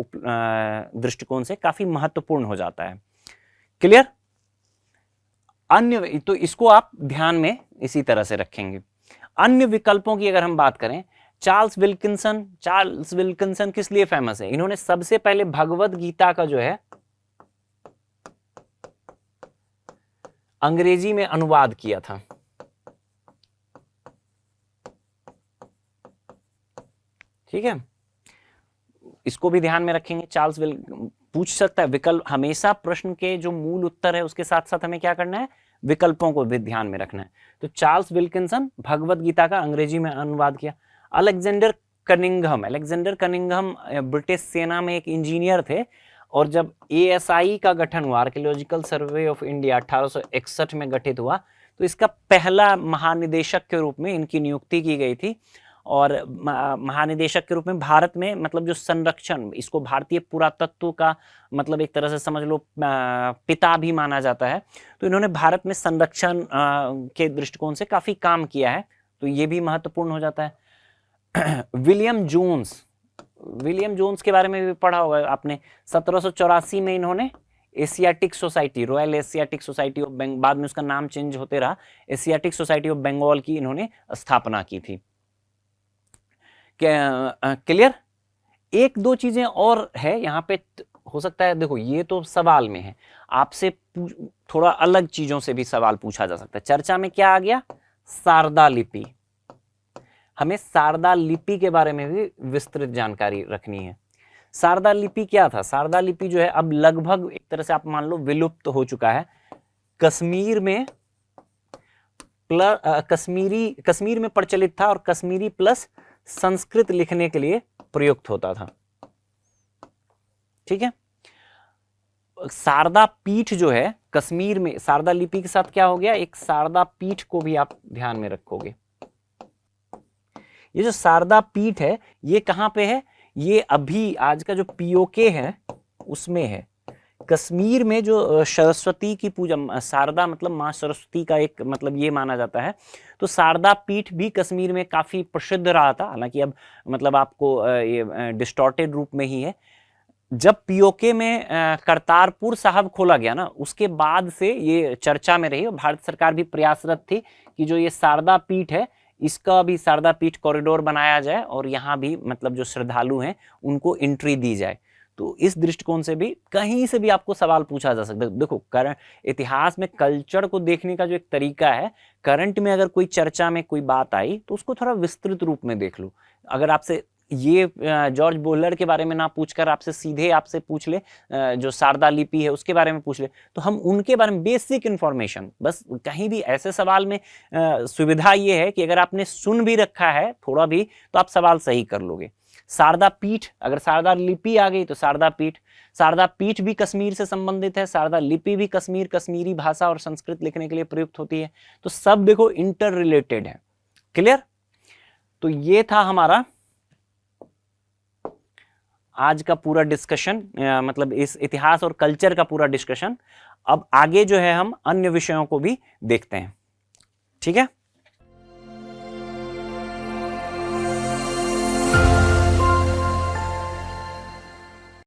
दृष्टिकोण से काफी महत्वपूर्ण हो जाता है। क्लियर? अन्य तो इसको आप ध्यान में इसी तरह से रखेंगे। अन्य विकल्पों की अगर हम बात करें, चार्ल्स विल्किंसन किस लिए फेमस है? इन्होंने सबसे पहले भगवत गीता का जो है अंग्रेजी में अनुवाद किया था। ठीक है, इसको भी ध्यान में रखेंगे। पूछ सकता है विकल्प, हमेशा प्रश्न के जो मूल उत्तर है उसके साथ साथ हमें क्या करना है, विकल्पों को भी ध्यान में रखना है। तो चार्ल्स विल्किंसन भगवत गीता का अंग्रेजी में अनुवाद किया। अलेक्जेंडर कनिंघम ब्रिटिश सेना में एक इंजीनियर थे, और जब ASI का गठन हुआ, आर्कियोलॉजिकल सर्वे ऑफ इंडिया 1861 में गठित हुआ, तो इसका पहला महानिदेशक के रूप में इनकी नियुक्ति की गई थी। और महानिदेशक के रूप में भारत में मतलब जो संरक्षण, इसको भारतीय पुरातत्व का मतलब एक तरह से समझ लो पिता भी माना जाता है। तो इन्होंने भारत में संरक्षण के दृष्टिकोण से काफी काम किया है तो ये भी महत्वपूर्ण हो जाता है। विलियम जोन्स के बारे में भी पढ़ा होगा आपने। 1784 में इन्होंने Asiatic Society, Royal Asiatic Society of Bengal, बाद में उसका नाम चेंज होते रहा, एशियाटिक सोसाइटी ऑफ बंगाल की इन्होंने स्थापना की थी। क्लियर? एक दो चीजें और है यहाँ पे, हो सकता है, देखो ये तो सवाल में है, आपसे थोड़ा अलग चीजों से भी सवाल पूछा जा सकता है। चर्चा में क्या आ गया? शारदा लिपि। हमें शारदा लिपि के बारे में भी विस्तृत जानकारी रखनी है। शारदा लिपि क्या था? शारदा लिपि जो है अब लगभग एक तरह से आप मान लो विलुप्त हो चुका है। कश्मीर में कश्मीर में प्रचलित था और कश्मीरी प्लस संस्कृत लिखने के लिए प्रयुक्त होता था। ठीक है। शारदा पीठ जो है कश्मीर में, शारदा लिपि के साथ क्या हो गया, एक शारदा पीठ को भी आप ध्यान में रखोगे। ये जो शारदा पीठ है ये कहां पे है? ये अभी आज का जो पीओके है उसमें है। कश्मीर में जो सरस्वती की पूजा, शारदा मतलब माँ सरस्वती का एक मतलब ये माना जाता है, तो शारदा पीठ भी कश्मीर में काफी प्रसिद्ध रहा था। हालांकि अब मतलब आपको ये डिस्टॉर्टेड रूप में ही है। जब पीओके में करतारपुर साहब खोला गया ना, उसके बाद से ये चर्चा में रही और भारत सरकार भी प्रयासरत थी कि जो ये शारदा पीठ है इसका भी शारदा पीठ कॉरिडोर बनाया जाए और यहाँ भी मतलब जो श्रद्धालु हैं उनको एंट्री दी जाए। तो इस दृष्टिकोण से भी कहीं से भी आपको सवाल पूछा जा सकता है। देखो करंट इतिहास में कल्चर को देखने का जो एक तरीका है, करंट में अगर कोई चर्चा में कोई बात आई तो उसको थोड़ा विस्तृत रूप में देख लो। अगर आपसे ये जॉर्ज बोहलर के बारे में ना पूछकर आपसे सीधे आपसे पूछ ले जो शारदा लिपि है उसके बारे में पूछ ले, तो हम उनके बारे में बेसिक इंफॉर्मेशन, बस कहीं भी ऐसे सवाल में सुविधा ये है कि अगर आपने सुन भी रखा है थोड़ा भी तो आप सवाल सही कर लोगे। शारदा पीठ, अगर शारदा लिपि आ गई तो शारदा पीठ भी कश्मीर से संबंधित है, शारदा लिपि भी कश्मीरी भाषा और संस्कृत लिखने के लिए प्रयुक्त होती है। तो सब देखो इंटर रिलेटेड है। क्लियर? तो ये था हमारा आज का पूरा डिस्कशन, मतलब इस इतिहास और कल्चर का पूरा डिस्कशन। अब आगे जो है हम अन्य विषयों को भी देखते हैं। ठीक है।